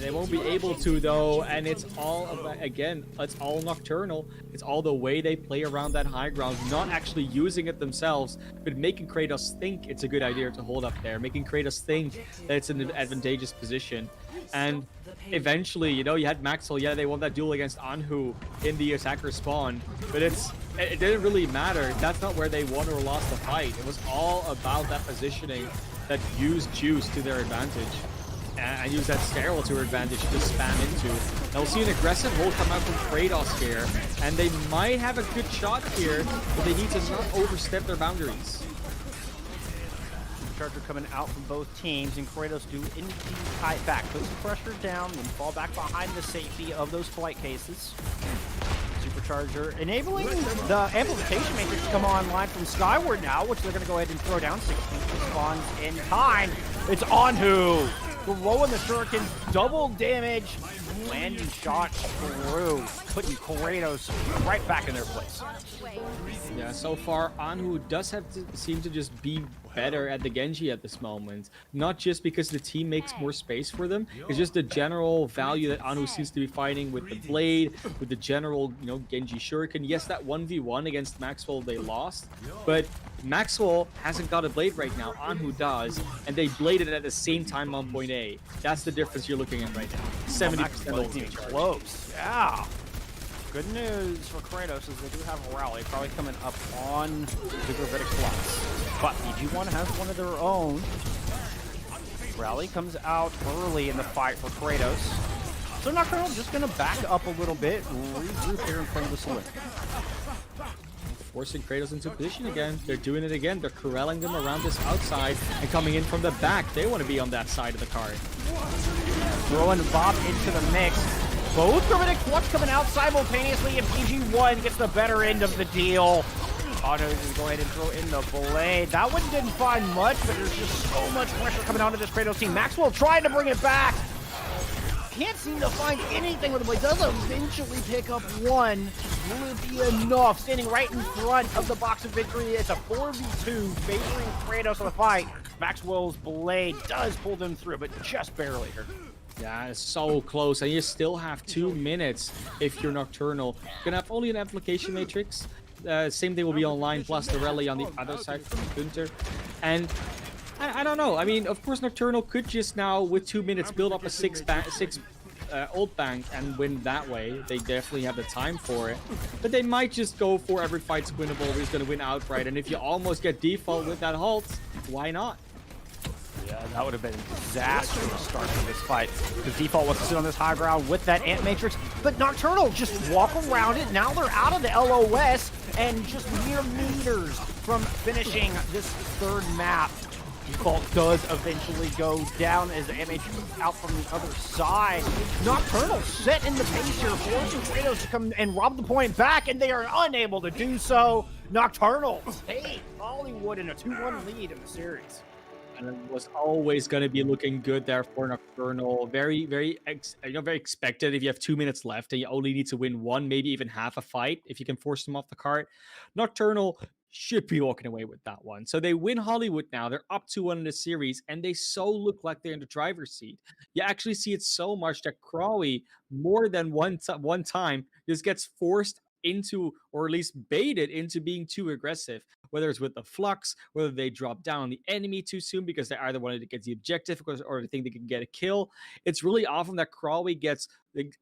S9: They won't be able to though, and it's all about, again, it's all Nocturnal. It's all the way they play around that high ground, not actually using it themselves, but making Cratos think it's a good idea to hold up there, making Cratos think that it's an advantageous position. And eventually, you had Maxwell, yeah, they won that duel against Anhu in the attacker spawn, but it didn't really matter. That's not where they won or lost the fight. It was all about that positioning that used Juice to their advantage. And use that stairwell to her advantage to spam into. Now we'll see an aggressive hold come out from Cratos here, and they might have a good shot here, but they need to not overstep their boundaries.
S3: Charger coming out from both teams, and Cratos do indeed tie back. Put some pressure down, and fall back behind the safety of those flight cases. Supercharger enabling the amplification matrix to come online from Skyward now, which they're going to go ahead and throw down. 16 spawns in time. It's Anhu throwing the shuriken, double damage, landing shot through, putting Cratos right back in their place.
S9: Yeah, so far, Anhu does seem to just be better at the Genji at this moment. Not just because the team makes more space for them, it's just the general value that Anhu seems to be fighting with the blade, with the general, Genji Shuriken. Yes, that 1v1 against Maxwell they lost, but Maxwell hasn't got a blade right now. Anhu does, and they bladed at the same time on point A. That's the difference you're looking at right now. 70%
S3: Looking close. Yeah. Good news for Cratos is they do have a rally probably coming up on the Gravitic Flux. But BG1 has one of their own. Rally comes out early in the fight for Cratos. So Nocturnal just going to back up a little bit, regroup here and claim the saloon.
S9: Forcing Cratos into position again. They're doing it again. They're corralling them around this outside and coming in from the back. They want to be on that side of the card.
S3: Throwing Bob into the mix. Both Gravitic Flux coming out simultaneously, and PG1 gets the better end of the deal. Auto is go ahead and throw in the blade. That one didn't find much, but there's just so much pressure coming onto this Kratos team. Maxwell trying to bring it back. Can't seem to find anything with the blade. Does eventually pick up one. Will it be enough? Standing right in front of the box of victory. It's a 4v2 favoring Kratos on the fight. Maxwell's blade does pull them through, but just barely here.
S9: Yeah, it's so close, and you still have 2 minutes if you're Nocturnal. You're gonna have only an application matrix. Same thing will be online, plus the rally on the other side from Gunter. And I don't know. I mean, of course, Nocturnal could just now, with 2 minutes, build up a six ult bank and win that way. They definitely have the time for it. But they might just go for every fight's winnable. He's gonna win outright, and if you almost get default with that halt, why not?
S3: Yeah, that would have been a disastrous start to this fight. Because Default wants to sit on this high ground with that Ant Matrix, but Nocturnal just walk around it. Now they're out of the LOS and just mere meters from finishing this third map. Default does eventually go down as the Ant Matrix is out from the other side. Nocturnal set in the pace here, forcing Kratos to come and rob the point back, and they are unable to do so. Nocturnal take Hollywood in a 2-1 lead in the series.
S9: And it was always going to be looking good there for Nocturnal. Very expected if you have 2 minutes left and you only need to win one, maybe even half a fight if you can force them off the cart. Nocturnal should be walking away with that one. So they win Hollywood now. They're up 2-1 in the series, and they so look like they're in the driver's seat. You actually see it so much that Crawy, more than one time, just gets forced into, or at least baited into, being too aggressive, whether it's with the flux, whether they drop down on the enemy too soon because they either wanted to get the objective or they think they can get a kill. It's really often that Crawley gets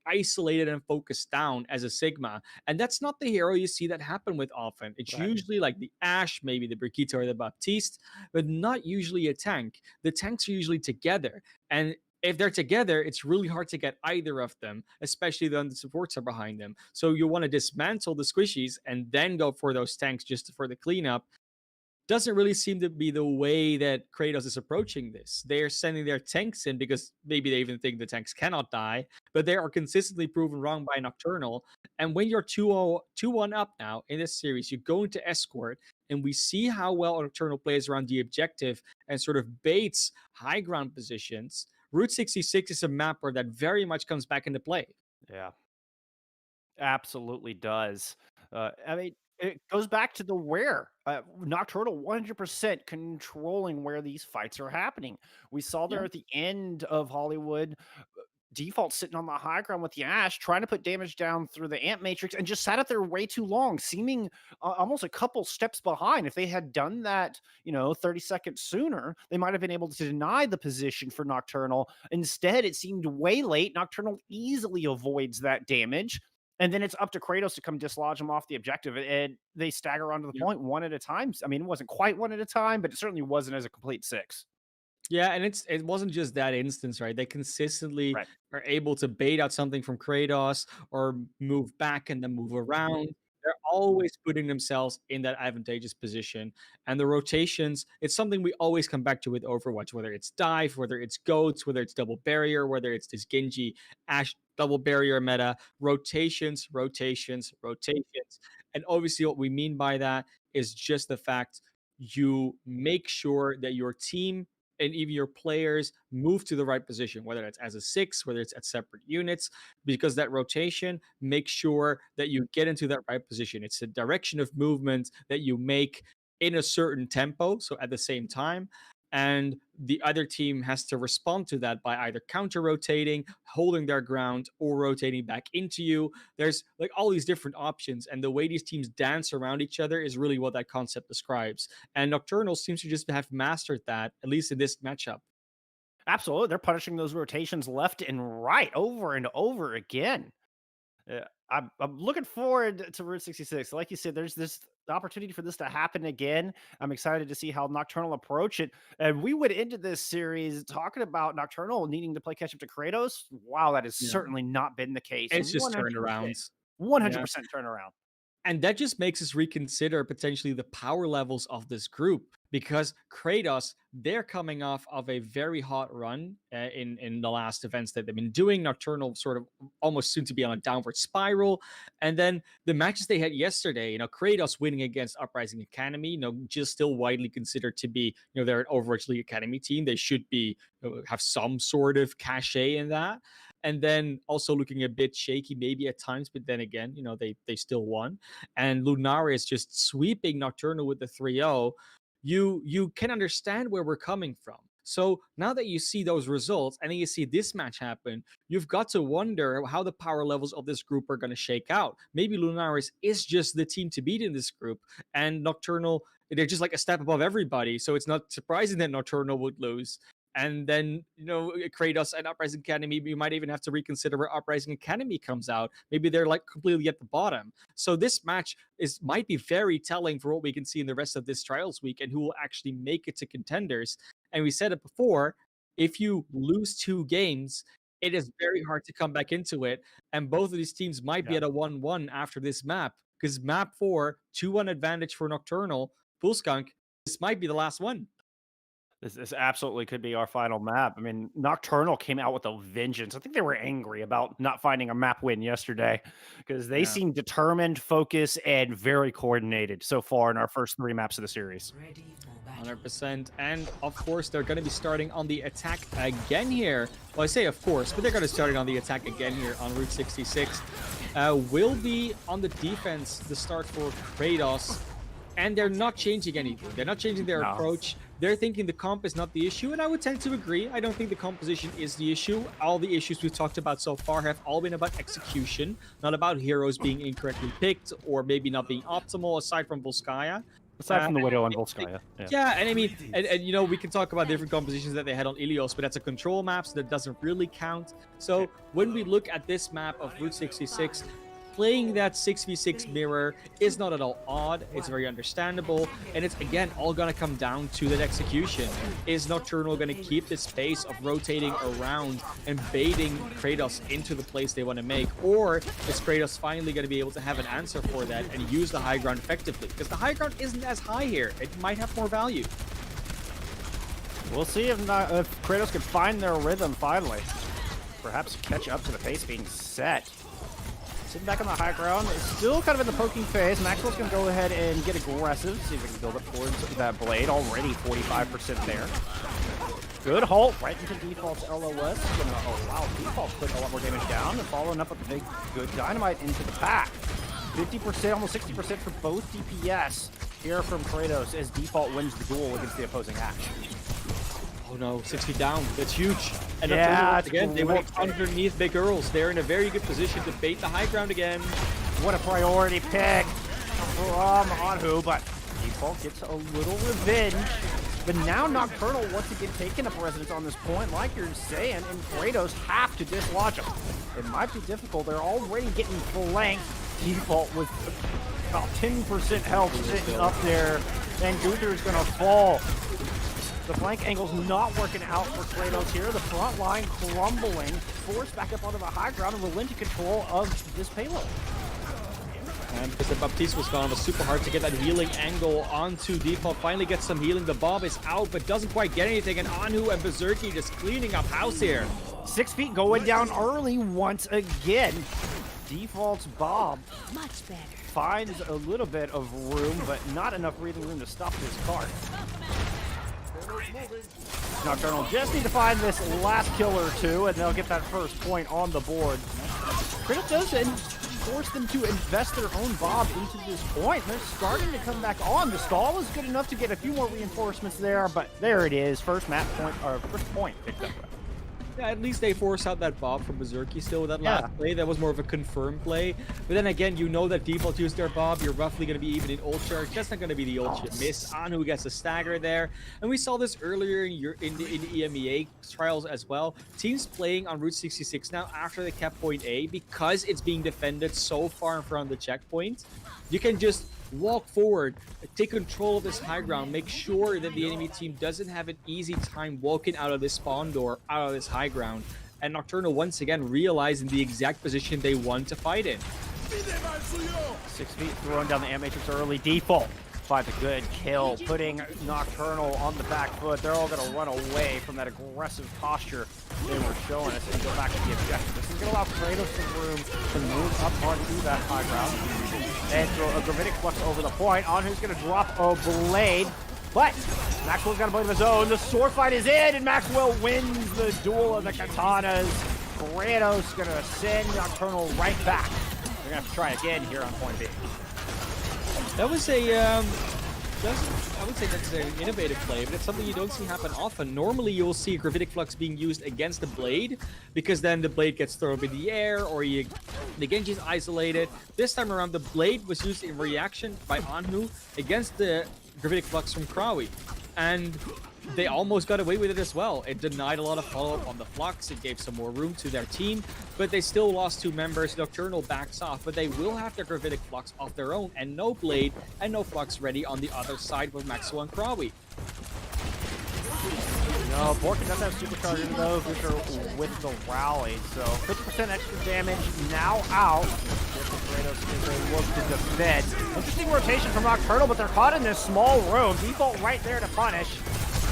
S9: isolated and focused down as a Sigma, and that's not the hero you see that happen with often. It's usually like the Ashe, maybe the Brigitte or the Baptiste, but not usually a tank. The tanks are usually together, and if they're together, it's really hard to get either of them, especially when the supports are behind them. So you want to dismantle the squishies and then go for those tanks just for the cleanup. Doesn't really seem to be the way that Kratos is approaching this. They're sending their tanks in because maybe they even think the tanks cannot die, but they are consistently proven wrong by Nocturnal. And when you're 2-1 up now in this series, you go into Escort, and we see how well Nocturnal plays around the objective and sort of baits high ground positions. Route 66 is a map where that very much comes back into play.
S3: Yeah, absolutely does. I mean, it goes back to the where. Nocturnal 100% controlling where these fights are happening. We saw there at the end of Hollywood, Default sitting on the high ground with the Ashe, trying to put damage down through the Ant Matrix, and just sat up there way too long, seeming almost a couple steps behind. If they had done that, 30 seconds sooner, they might have been able to deny the position for Nocturnal. Instead, it seemed way late. Nocturnal easily avoids that damage. And then it's up to Kratos to come dislodge them off the objective, and they stagger onto the point one at a time. I mean, it wasn't quite one at a time, but it certainly wasn't as a complete 6.
S9: Yeah, and it wasn't just that instance, right? They consistently are able to bait out something from Kratos or move back and then move around. They're always putting themselves in that advantageous position. And the rotations, it's something we always come back to with Overwatch, whether it's dive, whether it's goats, whether it's double barrier, whether it's this Genji Ashe double barrier meta, rotations. And obviously what we mean by that is just the fact you make sure that your team and even your players move to the right position, whether it's as a 6, whether it's at separate units, because that rotation makes sure that you get into that right position. It's a direction of movement that you make in a certain tempo, so at the same time. And the other team has to respond to that by either counter rotating, holding their ground, or rotating back into you. There's like all these different options, and the way these teams dance around each other is really what that concept describes. And Nocturnal seems to just have mastered that, at least in this matchup.
S3: Absolutely. They're punishing those rotations left and right over and over again. I'm looking forward to Route 66. Like you said, there's this opportunity for this to happen again. I'm excited to see how Nocturnal approach it. And we went into this series talking about Nocturnal needing to play catch up to Kratos. Wow, that has certainly not been the case.
S9: It's just turnarounds.
S3: 100% turnaround.
S9: And that just makes us reconsider potentially the power levels of this group, because Kratos, they're coming off of a very hot run in the last events that they've been doing. Nocturnal sort of almost soon to be on a downward spiral. And then the matches they had yesterday, Kratos winning against Uprising Academy, just still widely considered to be, they're an Overwatch League Academy team. They should be, have some sort of cachet in that. And then also looking a bit shaky maybe at times, but then again, they still won. And Lunaris just sweeping Nocturnal with the 3-0. You can understand where we're coming from. So now that you see those results and then you see this match happen, you've got to wonder how the power levels of this group are going to shake out. Maybe Lunaris is just the team to beat in this group, and Nocturnal, they're just like a step above everybody. So it's not surprising that Nocturnal would lose. And then, Kratos and Uprising Academy, you might even have to reconsider where Uprising Academy comes out. Maybe they're like completely at the bottom. So this match might be very telling for what we can see in the rest of this Trials week and who will actually make it to Contenders. And we said it before, if you lose 2 games, it is very hard to come back into it. And both of these teams might be at a 1-1 after this map, because map 4, 2-1 advantage for Nocturnal, Bullskunk, this might be the last one.
S3: This absolutely could be our final map. I mean, Nocturnal came out with a vengeance. I think they were angry about not finding a map win yesterday, because they seem determined, focused, and very coordinated so far in our first 3 maps of the series.
S9: 100%. And of course, they're going to be starting on the attack again here. Well, I say of course, but they're going to start on the attack again here on Route 66. Will be on the defense, the start for Kratos. And they're not changing anything. They're not changing their approach. They're thinking the comp is not the issue, and I would tend to agree. I don't think the composition is the issue. All the issues we've talked about so far have all been about execution, not about heroes being incorrectly picked or maybe not being optimal, aside from Volskaya.
S3: Aside from the Widow and Volskaya.
S9: Yeah, and I mean, and we can talk about different compositions that they had on Ilios, but that's a control map, so that doesn't really count. So when we look at this map of Route 66, playing that 6v6 mirror is not at all odd. It's very understandable, and it's again all gonna come down to that execution. Is Nocturnal gonna keep this pace of rotating around and baiting Kratos into the place they want to make, or is Kratos finally gonna be able to have an answer for that and use the high ground effectively? Because the high ground isn't as high here. It might have more value.
S3: We'll see if Kratos can find their rhythm finally. Perhaps catch up to the pace being set. Sitting back on the high ground, still kind of in the poking phase. Maxwell's going to go ahead and get aggressive, see if we can build up towards that blade. Already 45% there. Good halt right into Default's LOS. Going to allow Default to put a lot more damage down, and following up with a big, good dynamite into the pack. 50%, almost 60% for both DPS here from Kratos as Default wins the duel against the opposing Ash.
S9: Oh no, 6 feet down. That's huge. And again, they walk underneath Big Earls. They're in a very good position to bait the high ground again.
S3: What a priority pick from Anhu, but Default gets a little revenge. But now Nocturnal once again taking up residence on this point, like you're saying, and Kratos have to dislodge them. It might be difficult. They're already getting flanked. Default with about 10% health sitting up there, and Gunther's going to fall. The flank angle's not working out for Cratos here. The front line crumbling, forced back up onto the high ground, and relinquish control of this payload.
S9: And because the Baptiste was gone, it was super hard to get that healing angle onto Default. Finally gets some healing. The Bob is out, but doesn't quite get anything. And Anhu and Berserky just cleaning up house here.
S3: 6 feet going down early once again. Default's Bob
S1: Much better.
S3: finds a little bit of room, but not enough breathing room to stop this cart. Nocturnal just need to find this last kill or two, and they'll get that first point on the board. Cratos does force them to invest their own Bob into this point. They're starting to come back on. The stall was good enough to get a few more reinforcements there, but there it is. First map point, or first point picked up.
S9: Yeah, at least they force out that Bob from Berserky still with that last play. That was more of a confirmed play. But then again, you know that default used their Bob. You're roughly going to be even in ult charge. That's not going to be the ult miss. Anu gets a stagger there. And we saw this earlier in the EMEA trials as well. Teams playing on Route 66 now after they kept point A, because it's being defended so far in front of the checkpoint, you can just walk forward, take control of this high ground, make sure that the enemy team doesn't have an easy time walking out of this spawn door, out of this high ground. And Nocturnal once again realizing the exact position they want to fight in.
S3: 6 feet throwing down the amp matrix early. Default finds a good kill, putting Nocturnal on the back foot. They're all going to run away from that aggressive posture they were showing us and go back to the objective. This is going to allow Cratos some room to move up onto that high ground and throw a Gravitic Flux over the point. On who's going to drop a blade, but Maxwell's got a blade of his own. The sword fight is in, and Maxwell wins the duel of the katanas. Cratos going to send Nocturnal right back. They're going to have to try again here on point B.
S9: That was a, I would say that's an innovative play, but it's something you don't see happen often. Normally, you'll see Gravitic Flux being used against the blade, because then the blade gets thrown up in the air, or the Genji's isolated. This time around, the blade was used in reaction by Anhu against the Gravitic Flux from Krawi. And they almost got away with it as well. It denied a lot of follow-up on the Flux. It gave some more room to their team, but they still lost 2 members. Nocturnal backs off, but they will have their Gravitic Flux of their own, and no Blade and no Flux ready on the other side with Maxwell and Krawi.
S3: No, Borkin does have Supercharger though, with the rally, so 50% extra damage now out. Cratos is a look to defend. Interesting rotation from Nocturnal, but they're caught in this small room. Default right there to punish.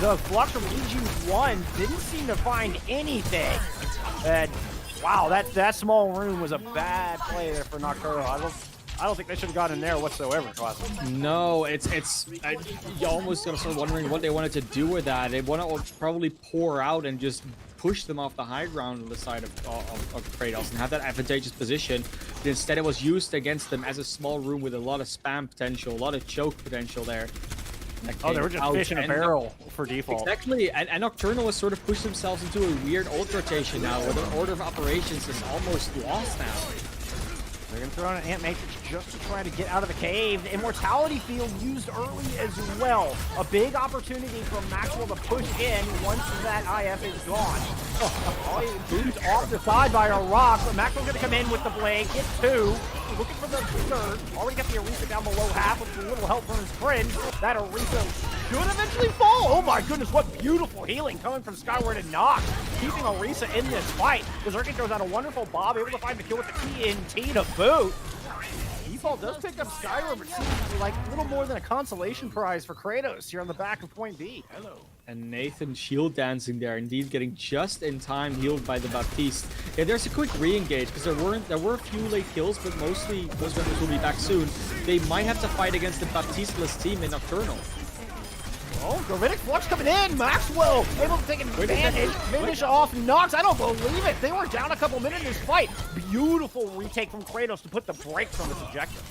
S3: The Flux from EG1 didn't seem to find anything. And wow, that small room was a bad play there for Nocturnal. I don't think they should have gotten in there whatsoever, Classic.
S9: No, you almost gonna start wondering what they wanted to do with that. They want to probably pour out and just push them off the high ground on the side of Cratos and have that advantageous position. But instead, it was used against them as a small room with a lot of spam potential, a lot of choke potential there.
S3: Oh, they were just fishing a barrel for default.
S9: Exactly, and Nocturnal has sort of pushed themselves into a weird ult rotation now, where their order of operations is almost lost now.
S3: They're going to throw out an Ant Matrix just to try to get out of the cave. The Immortality Field used early as well. A big opportunity for Maxwell to push in once that IF is gone. Boots off the side by a rock, but Maxwell's going to come in with the blade, get 2. Looking for the third. Already got the Orisa down below half with a little help from his friend. That Orisa should eventually fall. Oh my goodness, what beautiful healing coming from Skyward and Nox. Keeping Orisa in this fight. Berserky throws out a wonderful Bob, able to find the kill with the TNT to boot. Default does pick up Skyward, but seems like a little more than a consolation prize for Cratos here on the back of point B. Hello.
S9: And Nathan shield dancing there, indeed getting just in time healed by the Baptiste. Yeah, there's a quick re-engage because there were a few late kills, but mostly those members will be back soon. They might have to fight against the Baptiste-less team in Nocturnal.
S3: Oh, Gravitic Flux coming in. Maxwell able to take advantage, finish off Nox. I don't believe it. They were down a couple minutes in this fight. Beautiful retake from Cratos to put the brakes on this objective.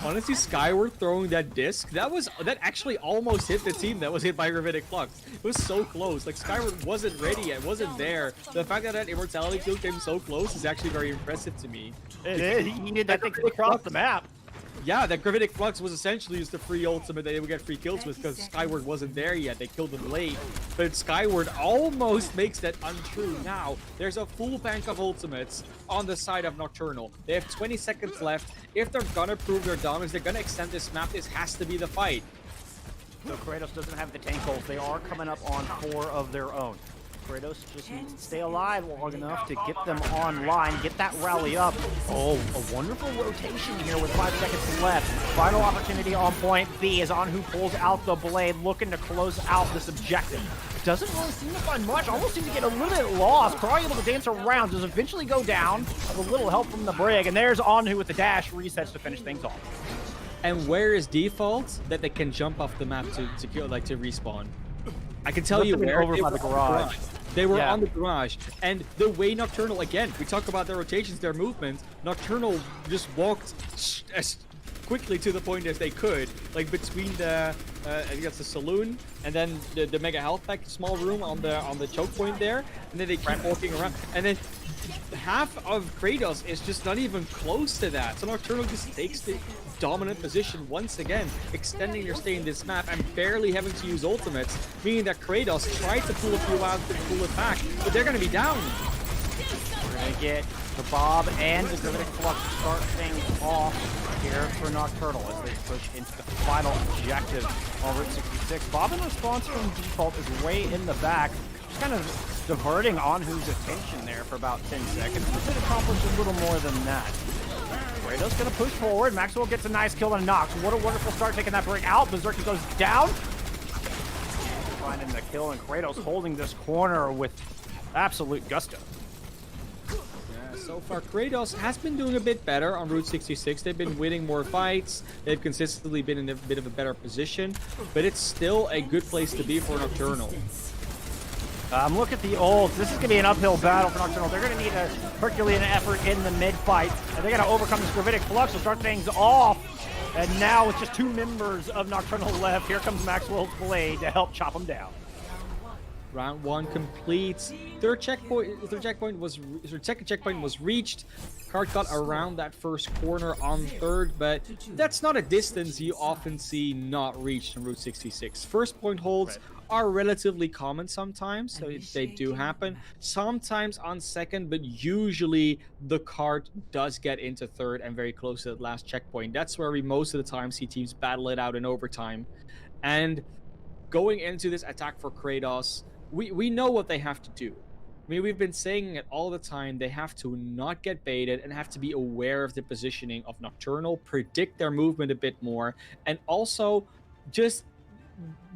S9: Honestly, Skyward throwing that disc, that actually almost hit the team that was hit by Gravitic Flux. It was so close. Like, Skyward wasn't ready yet, wasn't there. The fact that that Immortality Field came so close is actually very impressive to me.
S3: It is. He did that thing across the map.
S9: Yeah, that Gravitic Flux was essentially just the free ultimate that they would get free kills with because Skyward wasn't there yet. They killed him late. But Skyward almost makes that untrue. Now, there's a full bank of ultimates on the side of Nocturnal. They have 20 seconds left. If they're gonna prove their dominance, they're gonna extend this map. This has to be the fight.
S3: So Cratos doesn't have the tank ult. They are coming up on 4 of their own. Cratos just needs to stay alive long enough to get them online, get that rally up. Oh, a wonderful rotation here with 5 seconds left. Final opportunity on point B is on who pulls out the blade, looking to close out this objective. Doesn't really seem to find much, almost seems to get a little bit lost. Probably able to dance around, does eventually go down with a little help from the Brig, and there's Anhu with the dash, resets to finish things off.
S9: And where is default that they can jump off the map to respawn? I can tell
S3: Must
S9: you
S3: have been
S9: where
S3: over
S9: they
S3: by
S9: were
S3: the
S9: on
S3: garage.
S9: They were
S3: Yeah.
S9: on the garage, and the way Nocturnal, again, we talk about their rotations, their movements. Nocturnal just walked as quickly to the point as they could, like between the, I think that's the saloon, and then the mega health pack, small room on the choke point there, and then they keep walking around, and then half of Cratos is just not even close to that. So Nocturnal just takes the dominant position once again, extending their stay in this map and barely having to use ultimates, meaning that Cratos tried to pull a few out to pull it back, but they're going to be down.
S3: We're going to get the Bob and the Gravitic Flux to start things off here for Nocturnal as they push into the final objective on Route 66. Bob, in response from default, is way in the back, just kind of diverting Anhu's attention there for about 10 seconds, but did accomplish a little more than that. Kratos gonna push forward. Maxwell gets a nice kill on Nox. What a wonderful start taking that break out. Berserker goes down. Finding the kill, and Kratos holding this corner with absolute gusto.
S9: So far, Cratos has been doing a bit better on Route 66. They've been winning more fights. They've consistently been in a bit of a better position, but it's still a good place to be for Nocturnal.
S3: Look at the ults. This is going to be an uphill battle for Nocturnal. They're going to need a Herculean effort in the mid-fight, and they're going to overcome this Gravitic Flux to start things off. And now with just 2 members of Nocturnal left, here comes Maxwell's Blade to help chop them down.
S9: Round 1 complete. Second checkpoint was reached. Card got around that first corner on third, but that's not a distance you often see not reached on Route 66. First point holds are relatively common sometimes, so they do happen. Sometimes on second, but usually the card does get into third and very close to the last checkpoint. That's where we most of the time see teams battle it out in overtime. And going into this attack for Cratos, we know what they have to do. I mean, we've been saying it all the time. They have to not get baited and have to be aware of the positioning of Nocturnal, predict their movement a bit more, and also just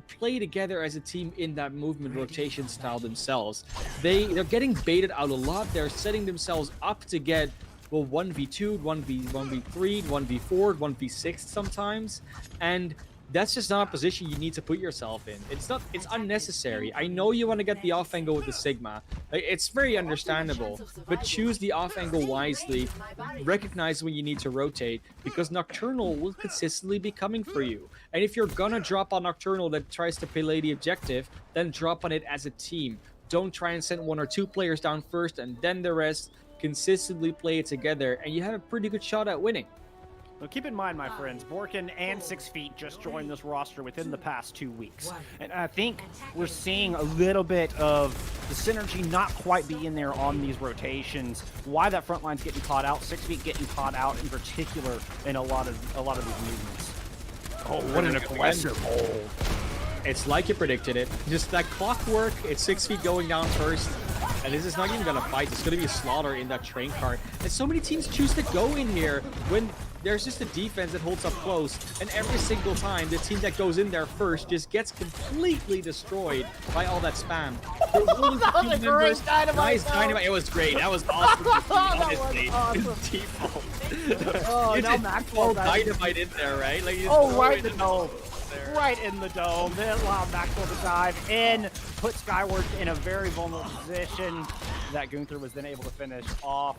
S9: play together as a team in that movement rotation style themselves. They're getting baited out a lot. They're setting themselves up to get, well, 1v2, 1v3, 1v4, 1v6 sometimes, and that's just not a position you need to put yourself in. It's unnecessary. I know you want to get the off angle with the Sigma. It's very understandable, but choose the off angle wisely. Recognize when you need to rotate, because Nocturnal will consistently be coming for you. And if you're gonna drop on Nocturnal that tries to play the objective, then drop on it as a team. Don't try and send 1 or 2 players down first and then the rest. Consistently play it together, and you have a pretty good shot at winning.
S3: Now keep in mind, my friends, Borkin and 6 Feet just joined this roster within the past 2 weeks. And I think we're seeing a little bit of the synergy not quite being there on these rotations. Why that front line's getting caught out, 6 Feet getting caught out in particular in a lot of these movements. Oh, what an aggressive hold.
S9: It's like you predicted it. Just like clockwork, it's 6 Feet going down first. And this is not even going to fight. It's going to be a slaughter in that train car. And so many teams choose to go in here when there's just a defense that holds up close. And every single time, the team that goes in there first just gets completely destroyed by all that spam.
S3: That was a great dynamite.
S9: Nice dynamite. It was great. That was awesome. Honestly.
S3: Awesome.
S9: Default.
S3: Oh,
S9: you
S3: now
S9: just
S3: Maxwell
S9: dynamite in there, right? Like, you just
S3: oh,
S9: throw
S3: right
S9: it
S3: in the dome. Right in the dome. Then allow Maxwell to dive in, put Skyward in a very vulnerable position. That Gunther was then able to finish off.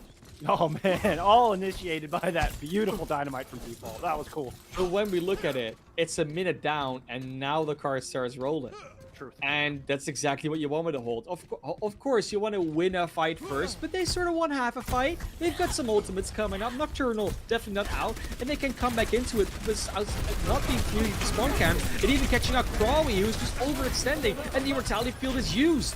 S3: Oh man, all initiated by that beautiful dynamite from default. That was cool.
S9: But when we look at it, it's a minute down, and now the card starts rolling.
S3: Truth.
S9: And that's exactly what you want me to hold. Of course, you want to win a fight first, but they sort of won half a fight. They've got some ultimates coming up. Nocturnal, definitely not out, and they can come back into it because not being through the spawn camp, and even catching out Crawley, who's just overextending, and the Immortality Field is used.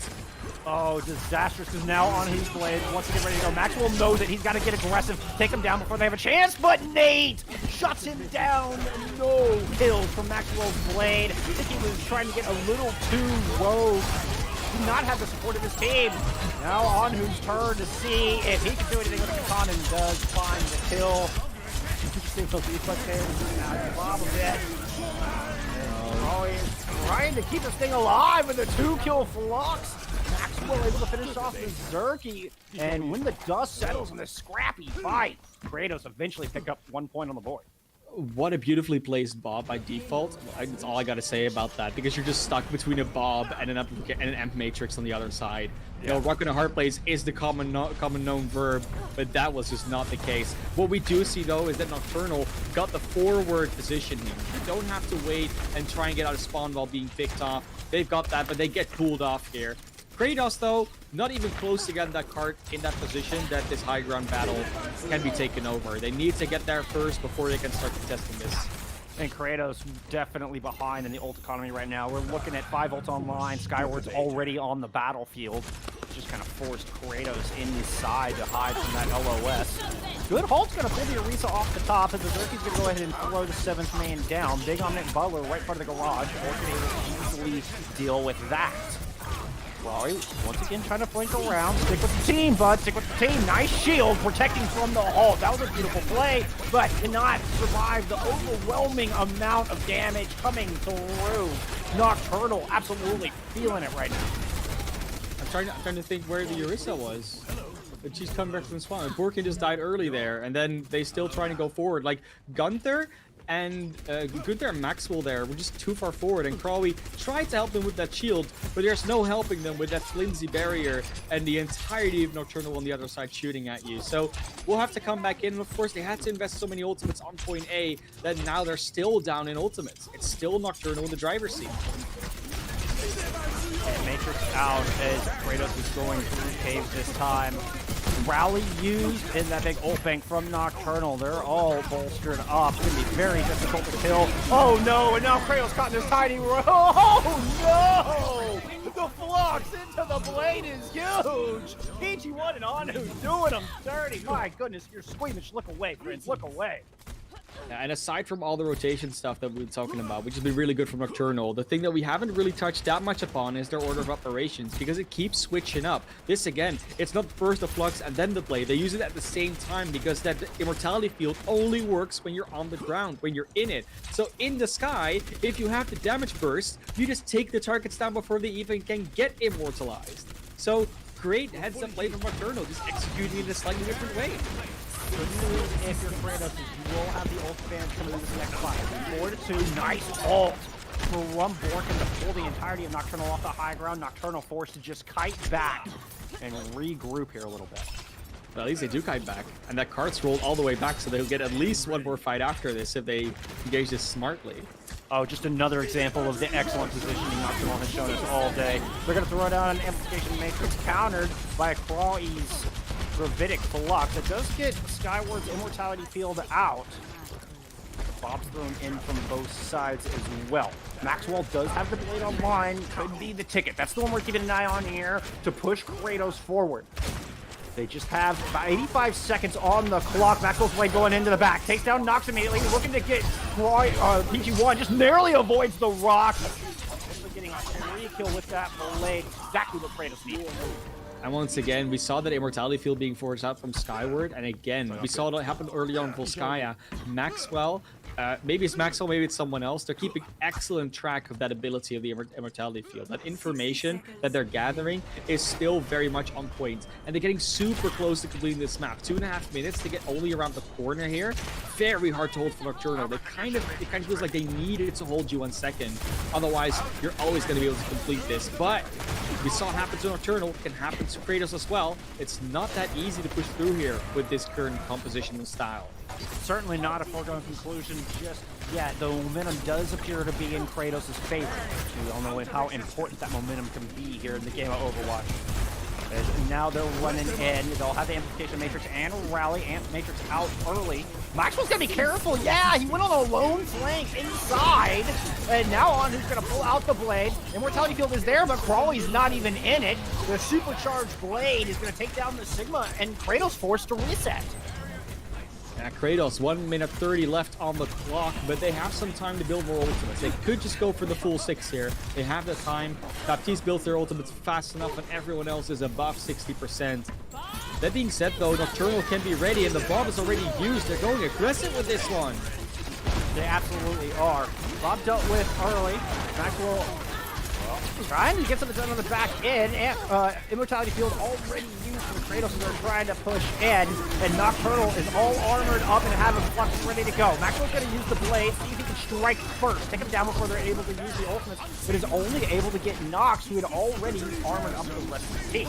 S3: Oh, disastrous is now on his blade. Wants to get ready to go. Maxwell knows that he's got to get aggressive, take him down before they have a chance, but Nate shuts him down. No kills from Maxwell's blade. I think he was trying to get a little too rogue. Did not have the support of his team. Now on whose turn to see if he can do anything with the Katan, and does find the kill. Interesting little reflex there. Now the bomb a bit. Oh, he's trying to keep this thing alive with a 2-kill Flux. Maxwell able to finish off the Zerky, and when the dust settles in this scrappy fight, Kratos eventually pick up 1 point on the board.
S9: What a beautifully placed Bob by default. That's all I gotta say about that, because you're just stuck between a Bob and an Amp Matrix on the other side. You know, Rock in a hard place is the common known verb, but that was just not the case. What we do see though is that Nocturnal got the forward position here. You don't have to wait and try and get out of spawn while being picked off. They've got that, but they get pulled off here. Kratos, though, not even close to getting that cart in that position that this high ground battle can be taken over. They need to get there first before they can start contesting this.
S3: And Cratos definitely behind in the ult economy right now. We're looking at 5 ults online. Skyward's already on the battlefield. Just kind of forced Cratos inside to hide from that LOS. Good Hulk's going to pull the Orisa off the top, and the Zerky's going to go ahead and throw the 7th man down. Big on Nick Butler right in front of the garage. Orchid able to easily deal with that. Raleigh, once again, trying to flank around. Stick with the team, bud. Stick with the team. Nice shield protecting from the Hulk. That was a beautiful play, but cannot survive the overwhelming amount of damage coming through. Nocturnal absolutely feeling it right now.
S9: I'm trying to think where the Orisa was. But she's coming back from spawn. Borkin just died early there, and then they still trying to go forward. Like, Gunther and Gunther and Maxwell there were just too far forward, and Crawley tried to help them with that shield, but there's no helping them with that flimsy barrier and the entirety of Nocturnal on the other side shooting at you. So we'll have to come back in, and of course they had to invest so many ultimates on point A that now they're still down in ultimates. It's still Nocturnal in the driver's seat.
S3: And Matrix out as Kratos is going through caves this time. Rally used in that big ult bank from Nocturnal. They're all bolstered up. It's going to be very difficult to kill. Oh no, and now Kratos caught in this tiny row. Oh no! The flux into the blade is huge! PG1 and Anu's doing them dirty. My goodness, you're squeamish. Look away, friends. Look away.
S9: Yeah, and aside from all the rotation stuff that we've been talking about, which has been really good from Nocturnal, the thing that we haven't really touched that much upon is their order of operations, because it keeps switching up. This, again, it's not first the Flux and then the Blade. They use it at the same time because that Immortality field only works when you're on the ground, when you're in it. So in the sky, if you have the damage burst, you just take the targets down before they even can get immortalized. So great heads-up play from Nocturnal, just executing it in a slightly different way.
S3: Good news if you're Kratos is you will have the ult advantage coming in this next fight. 4-2, nice ult from Borkin to pull the entirety of Nocturnal off the high ground. Nocturnal forced to just kite back and regroup here a little bit.
S9: Well, at least they do kite back, and that cart's rolled all the way back, so they'll get at least one more fight after this if they engage this smartly.
S3: Oh, just another example of the excellent positioning Nocturnal has shown us all day. They're going to throw down an Amplification Matrix countered by Crawley's Gravitic Flux. It does get Skyward's Immortality Field out. Bob's thrown in from both sides as well. Maxwell does have the blade online. Could be the ticket. That's the one we're keeping an eye on here to push Kratos forward. They just have about 85 seconds on the clock. Maxwell's blade going into the back. Takes down Nox immediately. Looking to get PG1. Just narrowly avoids the rock. Getting a free kill with that blade. Exactly what Kratos needs.
S9: And once again, we saw that Immortality field being forged out from Skyward, and again, we saw it happen early on in Volskaya. Maxwell, maybe it's Maxwell, maybe it's someone else, they're keeping excellent track of that ability of the Immortality field. That information that they're gathering is still very much on point, and they're getting super close to completing this map. 2.5 minutes to get only around the corner here. Very hard to hold for Nocturnal. It kind of feels like they needed to hold you 1 second. Otherwise, you're always going to be able to complete this. But we saw it happen to Nocturnal, it can happen to Kratos as well. It's not that easy to push through here with this current composition and style.
S3: Certainly not a foregone conclusion just yet. The momentum does appear to be in Kratos' favor. We all know how important that momentum can be here in the game of Overwatch. As now they're running in. They'll have the Amplification Matrix and Rally. Amp Matrix out early. Maxwell's going to be careful. Yeah, he went on a lone flank inside. And now on who's going to pull out the blade. Immortality Field is there, but Crawley's not even in it. The supercharged blade is going to take down the Sigma, and Kratos forced to reset.
S9: Yeah, Kratos, 1 minute 30 left on the clock, but they have some time to build more ultimates. They could just go for the full 6 here. They have the time. Baptiste built their ultimates fast enough, and everyone else is above 60%. That being said, though, Nocturnal can be ready, and the bomb is already used. They're going aggressive with this one.
S3: They absolutely are. Bob dealt with early. Maxwell Trying to get something done on the back end, and Immortality Field already used for Cratos as they're trying to push in, and Nocturnal is all armored up and having Flux ready to go. Maxwell's going to use the blade, see if he can strike first, take him down before they're able to use the ultimates, but is only able to get Nox, who had already armored up the rest of the team.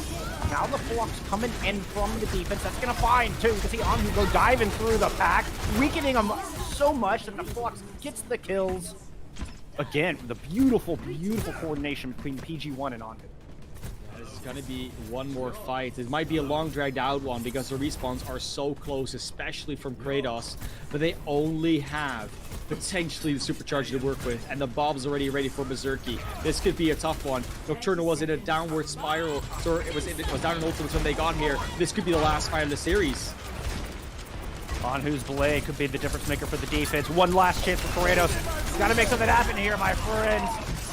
S3: Now the Flux coming in from the defense, that's going to find too, because see Anhu go diving through the pack, weakening him so much that the Flux gets the kills. Again, the beautiful, beautiful coordination between PG1 and Anhu.
S9: This is going to be one more fight. It might be a long dragged out one because the respawns are so close, especially from Cratos, but they only have potentially the supercharger to work with, and the Bob's already ready for Berserky. This could be a tough one. Nocturnal was in a downward spiral, so it was down in ultimates when they got here. This could be the last fight of the series.
S3: Anhu's blade could be the difference maker for the defense. One last chance for Cratos. Got to make something happen here, my friends.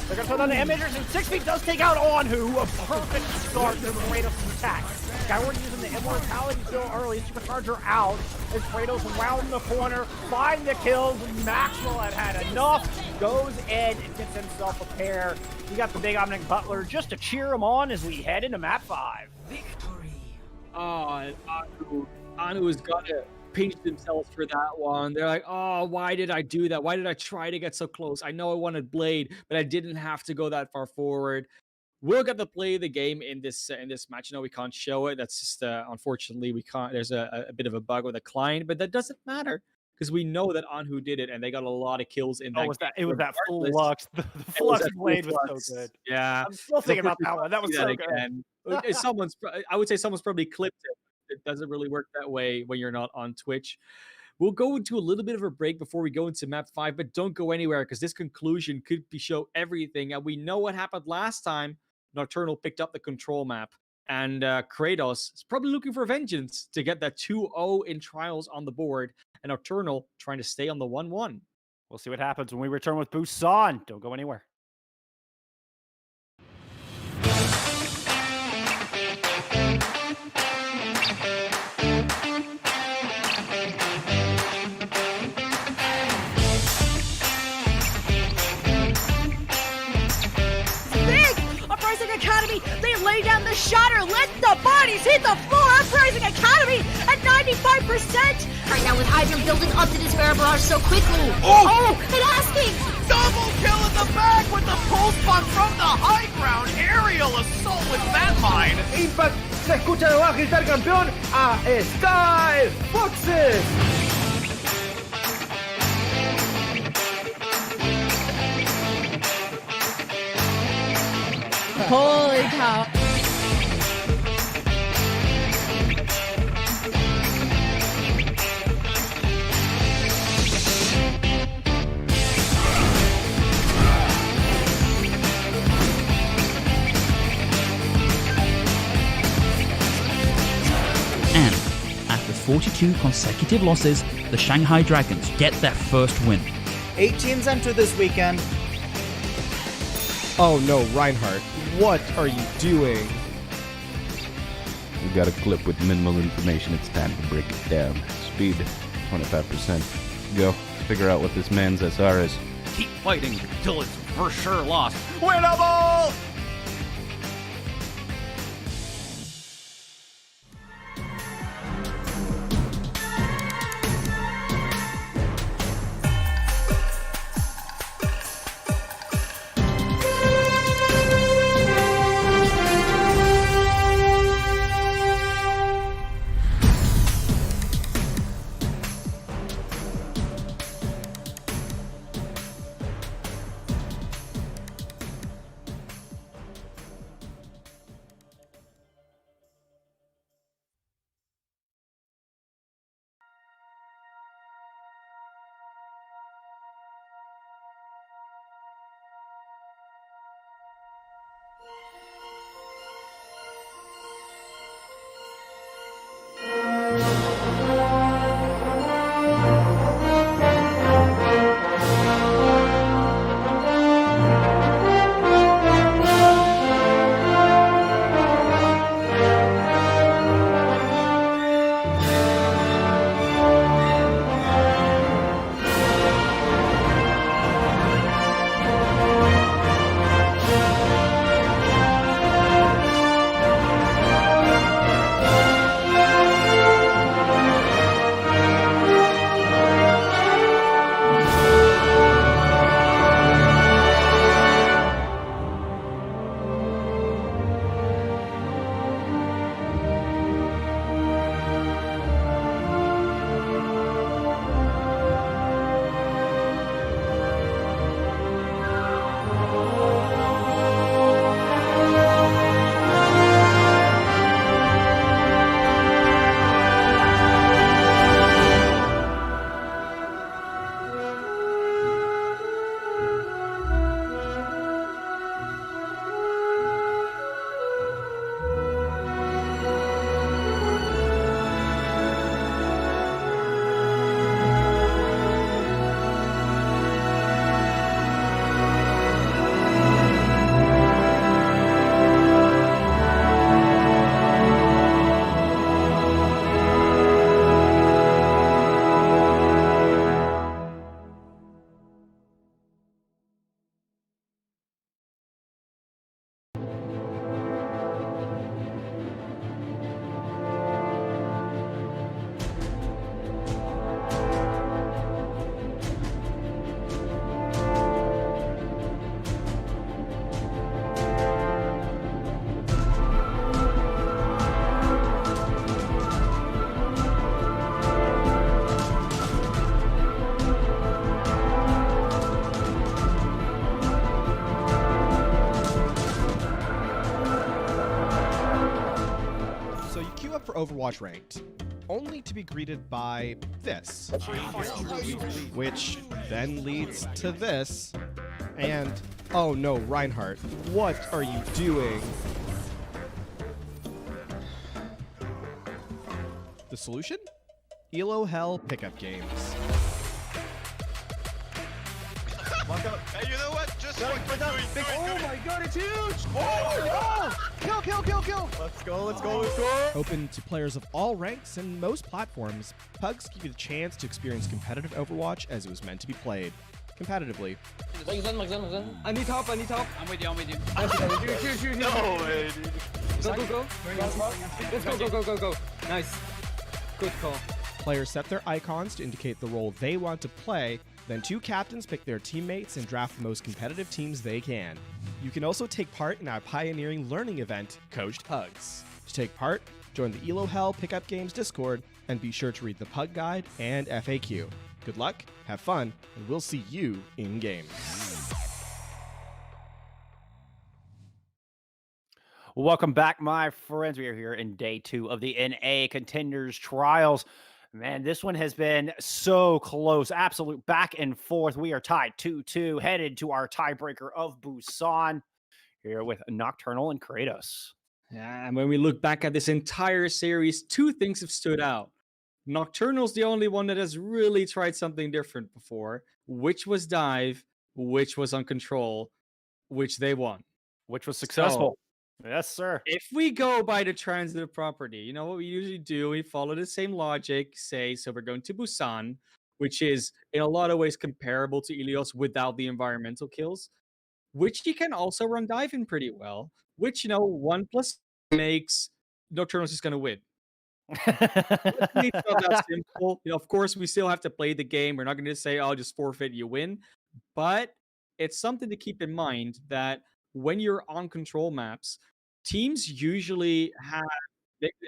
S3: They're going to put on the emitters, and 6 feet does take out Anhu. A perfect start to Kratos' attack. Skyward using the immortality still early. Supercharger out as Kratos round the corner, find the kills. Maxwell had enough. Goes in and gets himself a pair. You got the big Omnic Butler just to cheer him on as we head into map 5.
S9: Victory. Oh, Anhu has got to pinch themselves for that one. They're like, oh, why did I do that? Why did I try to get so close? I know I wanted Blade, but I didn't have to go that far forward. We'll get to play the game in this match. No, we can't show it. That's just unfortunately we can't. There's a bit of a bug with the client, but that doesn't matter because we know that Anhu did it, and they got a lot of kills in that.
S3: It was that Flux. The Flux blade was so good.
S9: Yeah,
S3: I'm still thinking about that one. That was so good.
S9: I would say someone's probably clipped it. It doesn't really work that way when you're not on Twitch. We'll go into a little bit of a break before we go into map 5, but don't go anywhere because this conclusion could show everything. And we know what happened last time. Nocturnal picked up the control map, and Cratos is probably looking for vengeance to get that 2-0 in trials on the board, and Nocturnal trying to stay on the 1-1.
S3: We'll see what happens when we return with Busan. Don't go anywhere.
S1: Academy, they lay down the shatter, let the bodies hit the floor. Uprising Academy at 95%.
S2: Right now with Hydra building up to this Bear Barrage so quickly. Oh, and asking.
S10: Double kill in the back with the pulse bomb from the high ground. Aerial assault with that mine.
S4: Impact, se escucha de baja gritar campeón a Sky Foxes.
S1: Holy cow.
S5: And after 42 consecutive losses, the Shanghai Dragons get their first win.
S6: 8 teams enter this weekend.
S7: Oh no, Reinhardt, what are you doing?
S8: We got a clip with minimal information. It's time to break it down. Speed, 25%. Go. Figure out what this man's SR is.
S3: Keep fighting till it's for sure lost. Winnable!
S7: up for Overwatch Ranked, only to be greeted by this, which then leads to this, and oh no, Reinhardt, what are you doing? The solution? Elo Hell pickup games.
S10: Hey, you know what? Just what you're doing.
S4: Oh my god, it's huge! Oh, no! Kill! Let's go!
S7: Open to players of all ranks and most platforms, Pugs give you the chance to experience competitive Overwatch as it was meant to be played, competitively.
S4: I need help.
S10: I'm with you.
S4: Shoot.
S10: No way, dude.
S4: Go. Let's go. Nice. Good call.
S7: Players set their icons to indicate the role they want to play, then 2 captains pick their teammates and draft the most competitive teams they can. You can also take part in our pioneering learning event, Coached Pugs. To take part, join the Elo Hell Pickup Games Discord, and be sure to read the Pug Guide and FAQ. Good luck, have fun, and we'll see you in-game.
S3: Welcome back, my friends. We are here in day 2 of the NA Contenders Trials. Man, this one has been so close. Absolute back and forth. We are tied 2-2, headed to our tiebreaker of Busan here with Nocturnal and Cratos.
S9: Yeah, and when we look back at this entire series, 2 things have stood out. Nocturnal's the only one that has really tried something different before, which was dive, which was on control, which they won.
S3: Which was successful. Yes, sir.
S9: If we go by the transitive property, you know what we usually do? We follow the same logic, so we're going to Busan, which is in a lot of ways comparable to Ilios without the environmental kills, which you can also run dive in pretty well, which, 1 plus makes Nocturnal's just going to win. It's not that simple. Of course, we still have to play the game. We're not going to say, "Oh, just forfeit, you win." But it's something to keep in mind that when you're on control maps, teams usually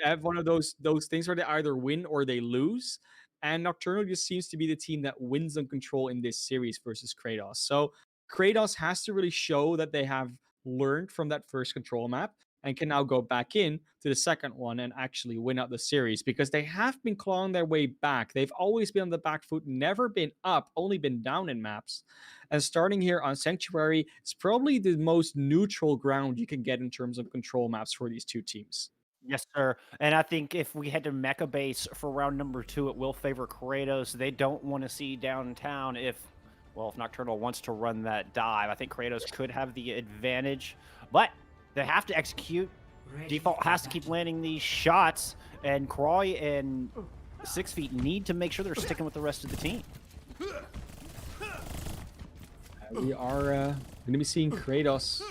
S9: have one of those things where they either win or they lose. And Nocturnal just seems to be the team that wins on control in this series versus Cratos. So Cratos has to really show that they have learned from that first control map and can now go back in to the second one and actually win out the series, because they have been clawing their way back. They've always been on the back foot, never been up, only been down in maps. And starting here on Sanctuary is probably the most neutral ground you can get in terms of control maps for these 2 teams.
S3: Yes, sir. And I think if we head to Mecha Base for round number 2, it will favor Cratos. They don't want to see downtown if Nocturnal wants to run that dive. I think Cratos could have the advantage, but they have to execute. Default has to keep landing these shots, and Croy and 6 Feet need to make sure they're sticking with the rest of the team.
S9: We are going to be seeing Cratos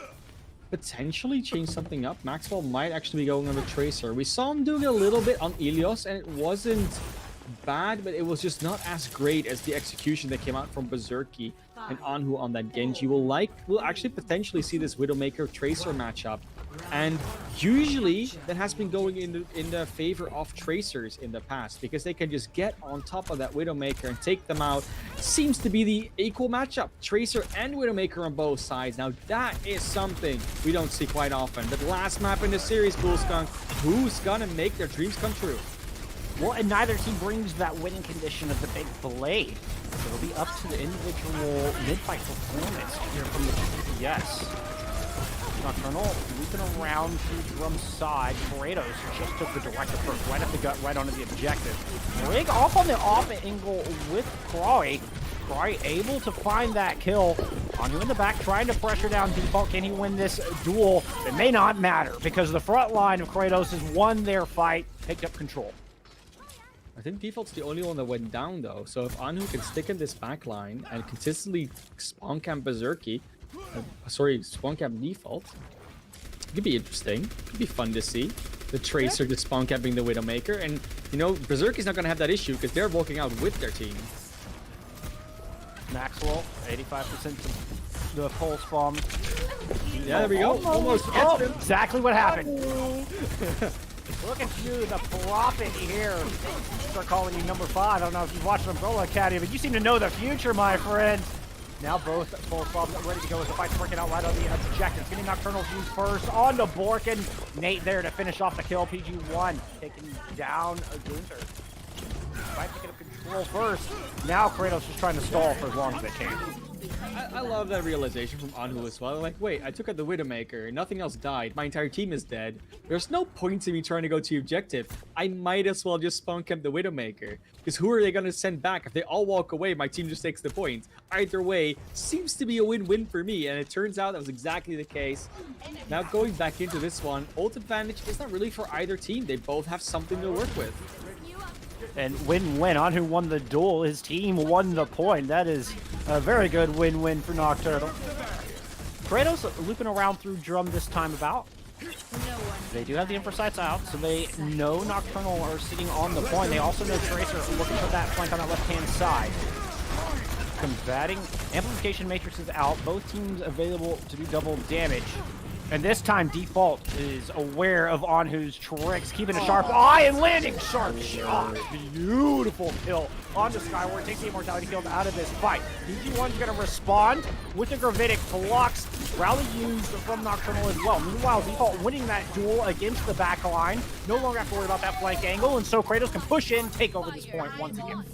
S9: potentially change something up. Maxwell might actually be going on the Tracer. We saw him doing a little bit on Ilios, and it wasn't bad, but it was just not as great as the execution that came out from Berserky and Anhu on that Genji. We'll actually potentially see this Widowmaker Tracer matchup, and usually that has been going in the favor of Tracers in the past, because they can just get on top of that Widowmaker and take them out. Seems to be the equal matchup, Tracer and Widowmaker on both sides. Now that is something we don't see quite often. But last map in the series, Bullskunk, who's gonna make their dreams come true?
S3: Well, and neither team brings that winning condition of the big blade. So it'll be up to the individual mid-fight performance here from the TPS. Nocturnal looping around to Drum's side. Cratos just took the direct approach right up the gut, right onto the objective. Rig off on the off angle with Croy. Croy able to find that kill. Anhu in the back trying to pressure down Default. Can he win this duel? It may not matter, because the front line of Cratos has won their fight, picked up control.
S9: I think Default's the only one that went down, though. So if Anhu can stick in this back line and consistently spawn camp Berserky, spawn camp Default, it could be interesting. Could be fun to see. The Tracer just spawn camping the Widowmaker. And, Berserky's not going to have that issue because they're walking out with their team.
S3: Maxwell, 85% to the pulse bomb.
S9: Yeah, there we go. Almost gets him.
S3: Exactly what happened. Look at you, the prophet here. Start calling you number 5. I don't know if you've watched Umbrella Academy, but you seem to know the future, my friend. Now both full clubs ready to go as the fight's working out right on the objective. Getting Nocturnal's used first on the Borkin. Nate there to finish off the kill. PG1 taking down Gunther. Fight picking up control first. Now Cratos just trying to stall for as long as they can.
S9: I love that realization from Anhu as well. Like, wait, I took out the Widowmaker. Nothing else died. My entire team is dead. There's no point to me trying to go to objective. I might as well just spawn camp the Widowmaker. Because who are they going to send back? If they all walk away, my team just takes the point. Either way, seems to be a win-win for me. And it turns out that was exactly the case. Now going back into this one, ult advantage is not really for either team. They both have something to work with.
S3: And win-win. On who won the duel, his team won the point. That is a very good win-win for Nocturnal. Cratos looping around through drum this time about. They do have the infra sights out, so they know Nocturnal are sitting on the point. They also know Tracer looking for that flank on that left-hand side. Combating. Amplification Matrix is out. Both teams available to do double damage. And this time, Default is aware of Anhu's tricks, keeping a sharp eye and landing sharp shot. Beautiful kill onto Skyward. Takes the Immortality field out of this fight. DG1's going to respond with the Gravitic Flux. Rally used from Nocturnal as well. Meanwhile, Default winning that duel against the back line. No longer have to worry about that flank angle, and so Cratos can push in, take over this point once again.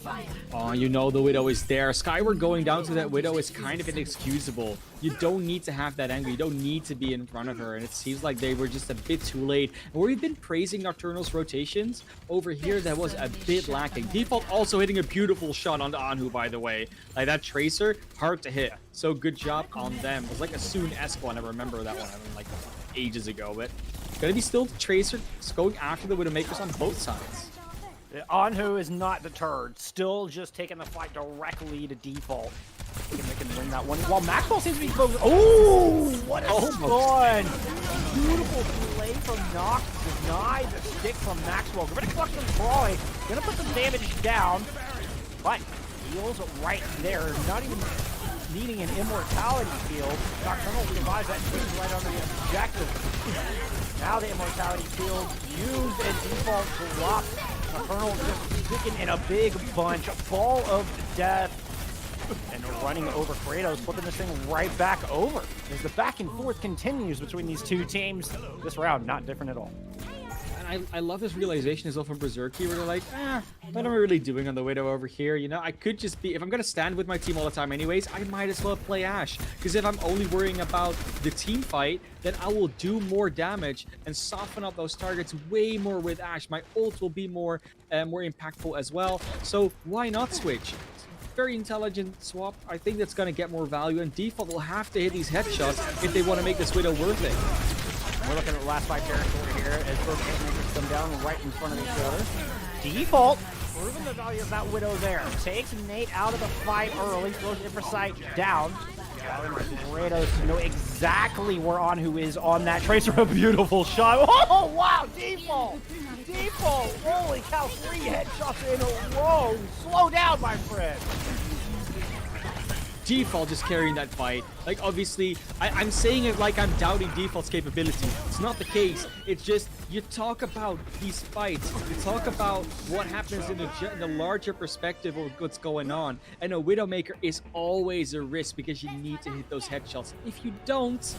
S9: Oh, you know the Widow is there. Skyward going down to that Widow is kind of inexcusable. You don't need to have that angle. You don't need to be in front of her, and it seems like they were just a bit too late. And where we've been praising Nocturnal's rotations, over here that was a bit lacking. Default also hitting a beautiful shot onto Anhu, by the way. Like that Tracer, hard to hit. So good job on them. It was like a soon-esque one. I remember that one, like ages ago, but gonna be still Tracer going after the Widowmakers on both sides.
S3: Anhu is not deterred, still just taking the fight directly to Default. They can win that one. While Maxwell seems to be focused. Oh, what a stun! Beautiful play from Nox. Deny the stick from Maxwell. Gravitic Flux from Troy. Gonna put some damage down, but heals right there. Not even needing an immortality field. Nocturnal revives that trees right under the objective. Now the immortality field used and Default dropped. Nocturnal just sticking in a big bunch. Ball of death. And running over Cratos, flipping this thing right back over. As the back and forth continues between these two teams, this round not different at all.
S9: And I love this realization as well from Berserky, where they're like, what am I really doing on the Widow over here? You know, I could just be, if I'm going to stand with my team all the time anyways, I might as well play Ashe. Because if I'm only worrying about the team fight, then I will do more damage and soften up those targets way more with Ashe. My ult will be more impactful as well. So why not switch? Very intelligent swap. I think that's going to get more value, and Default will have to hit these headshots if they want to make this Widow worth it.
S3: We're looking at the last fight territory here as both teams come down right in front of each other. Default, proving the value of that Widow there. Takes Nate out of the fight early, throws Infrasight down. Cratos know exactly where Anhu is on that Tracer. A beautiful shot. Oh, wow, Default! Default! Holy cow, 3 headshots in a row. Slow down, my friend.
S9: Default just carrying that fight. Like, obviously, I'm saying it like I'm doubting Default's capability. It's not the case. It's just, you talk about these fights. You talk about what happens in the larger perspective of what's going on. And a Widowmaker is always a risk because you need to hit those headshots. If you don't,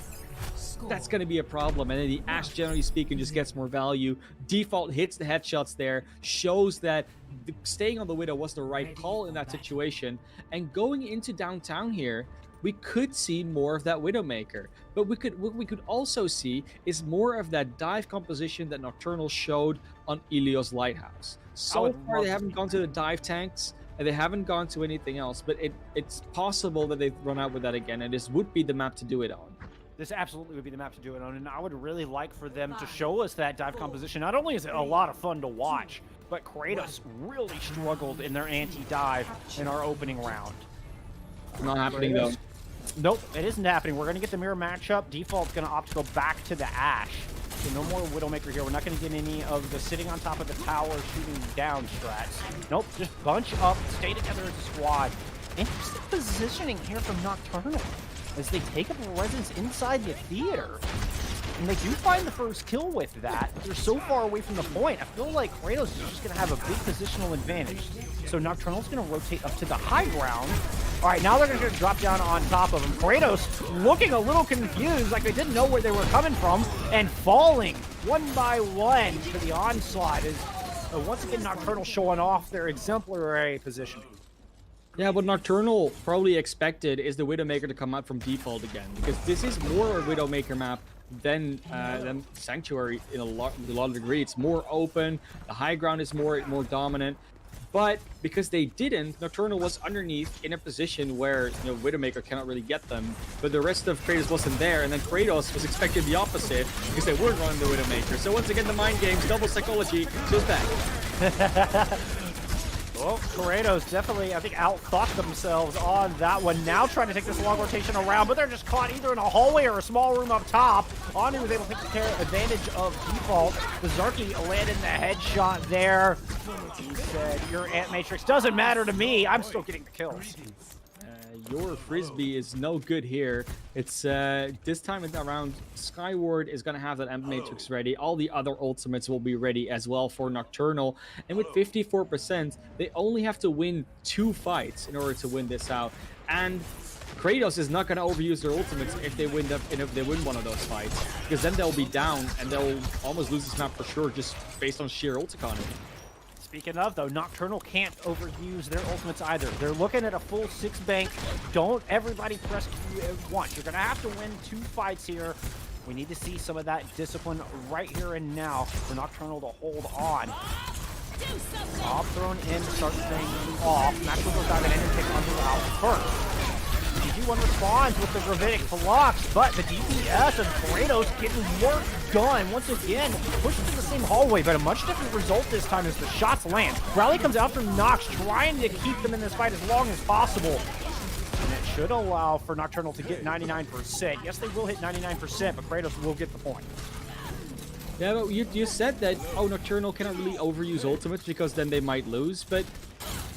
S9: that's going to be a problem. And then the Ashe, generally speaking, just gets more value. Default hits the headshots there, shows that staying on the Widow was the right call in that situation. And going into downtown here, we could see more of that Widowmaker. But what we could also see is more of that dive composition that Nocturnal showed on Ilios Lighthouse. So far, they haven't gone to the dive tanks, and they haven't gone to anything else. But it's possible that they've run out with that again, and this would be the map to do it on.
S3: This absolutely would be the map to do it on, and I would really like for them to show us that dive composition. Not only is it a lot of fun to watch, but Cratos really struggled in their anti-dive in our opening round.
S9: Not happening, though.
S3: Nope, it isn't happening. We're going to get the mirror matchup. Default's going to opt to go back to the Ashe. So no more Widowmaker here. We're not going to get any of the sitting on top of the tower shooting down strats. Nope, just bunch up, stay together as a squad. Interesting positioning here from Nocturnal as they take up a residence inside the theater. And they do find the first kill with that. They're so far away from the point. I feel like Cratos is just going to have a big positional advantage. So Nocturnal's going to rotate up to the high ground. All right, now they're going to drop down on top of him. Kratos looking a little confused, like they didn't know where they were coming from, and falling one by one to the onslaught. Is once again Nocturnal showing off their exemplary positioning.
S9: Yeah, what Nocturnal probably expected is the Widowmaker to come out from default again, because this is more a Widowmaker map than Sanctuary in a lot of degree. It's more open, the high ground is more dominant, but because they didn't, Nocturnal was underneath in a position where, you know, Widowmaker cannot really get them, but the rest of Kratos wasn't there, and then Kratos was expecting the opposite because they weren't running the Widowmaker. So once again, the mind games, double psychology, goes back.
S3: Well, Cratos definitely, I think, outthought themselves on that one. Now trying to take this long rotation around, but they're just caught either in a hallway or a small room up top. Anu was able to take advantage of default. The Zarky landed the headshot there. He said, your Ant Matrix doesn't matter to me. I'm still getting the kills.
S9: Your Frisbee is no good here. It's this time around, Skyward is going to have that Ant Matrix ready. All the other ultimates will be ready as well for Nocturnal. And with 54%, they only have to win 2 fights in order to win this out. And Kratos is not going to overuse their ultimates if they win one of those fights, because then they'll be down and they'll almost lose this map for sure, just based on sheer ult economy.
S3: Speaking of, though, Nocturnal can't overuse their ultimates either. They're looking at a full 6 bank. Don't everybody press Q at once. You're going to have to win 2 fights here. We need to see some of that discipline right here and now for Nocturnal to hold on. Bob thrown in to start things off. Maxwell goes down and take Under out first. DG1 responds with the Gravitic Flux, but the DPS of Kratos getting work done. Once again, pushed into the same hallway, but a much different result this time as the shots land. Rally comes out from Nox, trying to keep them in this fight as long as possible. And it should allow for Nocturnal to get 99%. Yes, they will hit 99%, but Kratos will get the point.
S9: Yeah, but you said that, oh, Nocturnal cannot really overuse ultimates because then they might lose, but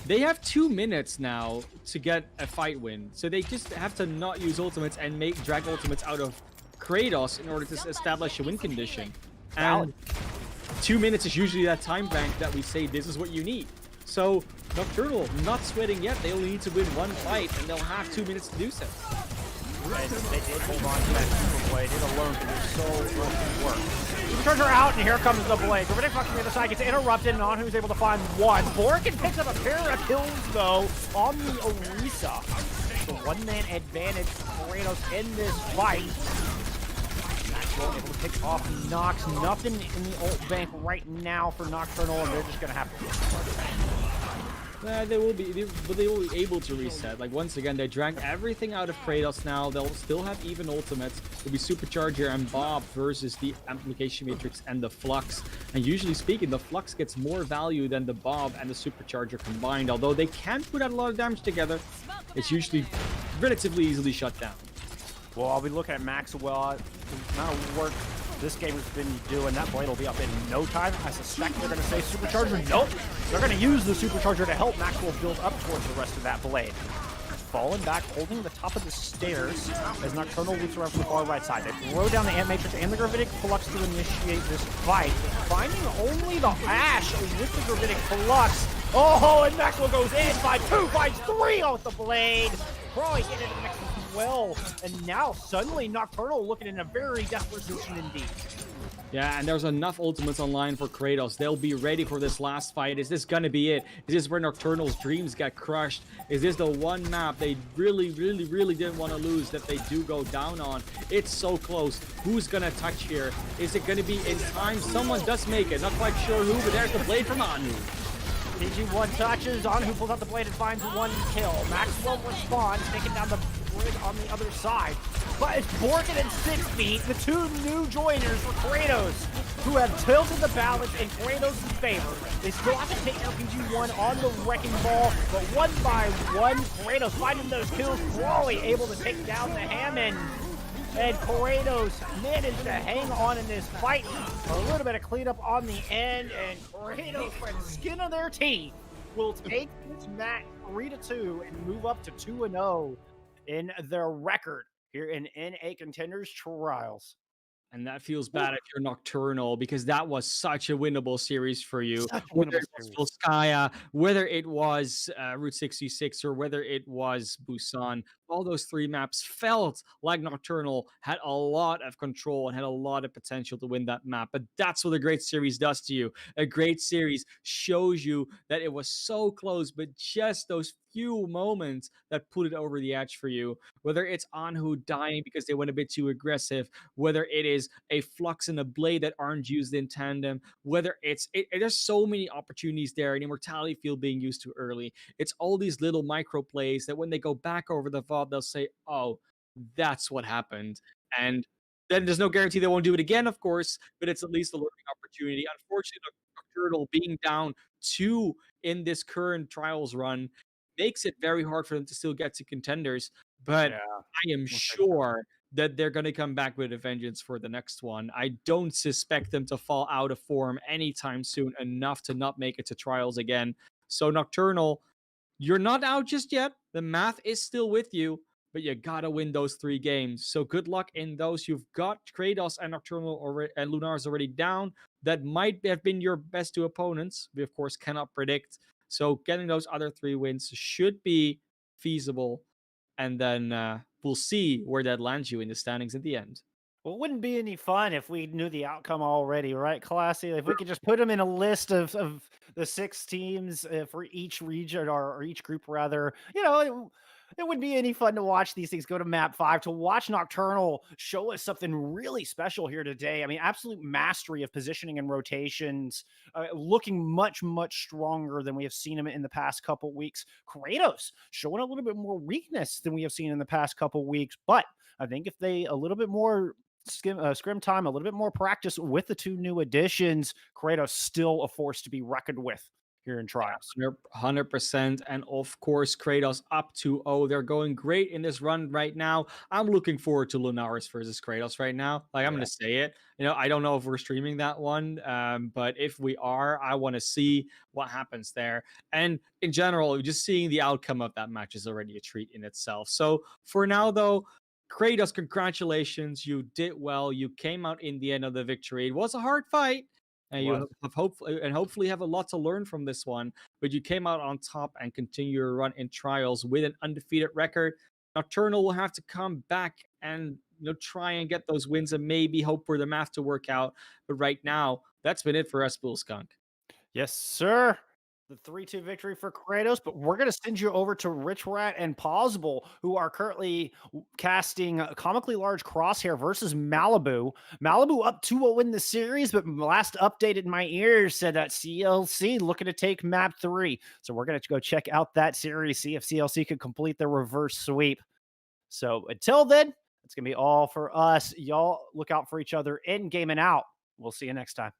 S9: they have 2 minutes now to get a fight win. So they just have to not use ultimates and drag ultimates out of Kratos in order to establish a win condition. And 2 minutes is usually that time bank that we say this is what you need. So Nocturnal not sweating yet. They only need to win 1 fight and they'll have 2 minutes to do so.
S3: They did hold on to that super blade. It alone can do so much work. Turns her out, and here comes the blade. Gravitic Flux from the other side gets interrupted, and Anhu's able to find 1. Borkin picks up a pair of kills, though, on the Orisa. The 1-man advantage for Kratos in this fight. Maxwell able to pick off Nox. Nothing in the ult bank right now for Nocturnal, and they're just going to have to
S9: they will be able to reset. Like, once again, they drag everything out of Kratos now. They'll still have even ultimates. It'll be Supercharger and Bob versus the Amplification Matrix and the Flux. And usually speaking, the Flux gets more value than the Bob and the Supercharger combined. Although they can put out a lot of damage together, it's usually relatively easily shut down.
S3: Well, I'll be looking at Maxwell. The amount of work this game has been doing, that blade will be up in no time. I suspect they're going to say Supercharger. Nope. They're going to use the Supercharger to help Maxwell build up towards the rest of that blade. Falling back, holding the top of the stairs as Nocturnal loops around from the far right side. They throw down the Ant Matrix and the Gravitic Flux to initiate this fight. Finding only the Ash with the Gravitic Flux. Oh, and Maxwell goes in by 2, finds 3 off the blade. Probably getting into the mix as well. And now suddenly Nocturnal looking in a very desperate position indeed.
S9: Yeah, and there's enough ultimates online for Kratos. They'll be ready for this last fight. Is this gonna be it? Is this where Nocturnal's dreams get crushed? Is this the one map they really didn't want to lose that they do go down on? It's so close. Who's gonna touch here? Is it gonna be in time? Someone does make it. Not quite sure who, but there's the blade from Anu.
S3: DG1 touches, Anhu pulls out the blade and finds 1 kill. Maxwell responds, taking down the bridge on the other side. But it's Borkin at 6 feet, the 2 new joiners for Kratos, who have tilted the balance in Kratos' favor. They still have to take LPG1 on the Wrecking Ball, but 1 by 1, Kratos finding those kills, Crawley able to take down the Hammond. And Kratos managed to hang on in this fight. A little bit of cleanup on the end, and Kratos, by the skin of their teeth, will take this match 3-2 and move up to 2-0 in their record here in NA Contenders Trials.
S9: And that feels bad if you're Nocturnal because that was such a winnable series for you.
S3: Such a
S9: Whether
S3: winnable
S9: it was
S3: series.
S9: Volskaya, whether it was Route 66, or whether it was Busan, all those three maps felt like Nocturnal had a lot of control and had a lot of potential to win that map. But that's what a great series does to you. A great series shows you that it was so close, but just those few moments that put it over the edge for you. Whether it's Anhu dying because they went a bit too aggressive, whether it is a flux and a blade that aren't used in tandem, whether there's so many opportunities there, an immortality field being used too early. It's all these little micro plays that when they go back over the VOD, they'll say, oh, that's what happened. And then there's no guarantee they won't do it again, of course, but it's at least a learning opportunity. Unfortunately, Nocturnal being down 2 in this current trials run makes it very hard for them to still get to contenders. But
S3: Yeah.
S9: I am sure that they're going to come back with a vengeance for the next one. I don't suspect them to fall out of form anytime soon enough to not make it to trials again. So Nocturnal, you're not out just yet. The math is still with you, but you gotta win those 3 games. So good luck in those. You've got Kratos and Nocturnal already, and Lunar's already down. That might have been your best 2 opponents. We of course cannot predict. So getting those other 3 wins should be feasible, and then we'll see where that lands you in the standings at the end.
S3: Well, it wouldn't be any fun if we knew the outcome already, right, Classy? If we could just put them in a list of the 6 teams for each region or each group, rather, it wouldn't be any fun to watch these things go to map 5, to watch Nocturnal show us something really special here today. I mean, absolute mastery of positioning and rotations, looking much, much stronger than we have seen him in the past couple weeks. Kratos showing a little bit more weakness than we have seen in the past couple weeks, but I think if they a little bit more scrim time, a little bit more practice with the 2 new additions, Kratos still a force to be reckoned with here in trials.
S9: 100%. And of course, Kratos up 2-0. They're going great in this run right now. I'm looking forward to Lunaris versus Kratos right now. Like, I'm going to say it. I don't know if we're streaming that one, but if we are, I want to see what happens there. And in general, just seeing the outcome of that match is already a treat in itself. So for now, though, Kratos, congratulations. You did well. You came out in the end of the victory. It was a hard fight. And you have hopefully have a lot to learn from this one. But you came out on top and continue your run in trials with an undefeated record. Nocturnal will have to come back and try and get those wins and maybe hope for the math to work out. But right now, that's been it for us, Bull Skunk.
S3: Yes, sir. The 3-2 victory for Kratos, but we're going to send you over to Rich Rat and Possible, who are currently casting Comically Large Crosshair versus Malibu. Malibu up 2-0 in the series, but last update in my ears said that CLC looking to take map 3. So we're going to go check out that series, see if CLC could complete their reverse sweep. So until then, it's going to be all for us. Y'all look out for each other in game and out. We'll see you next time.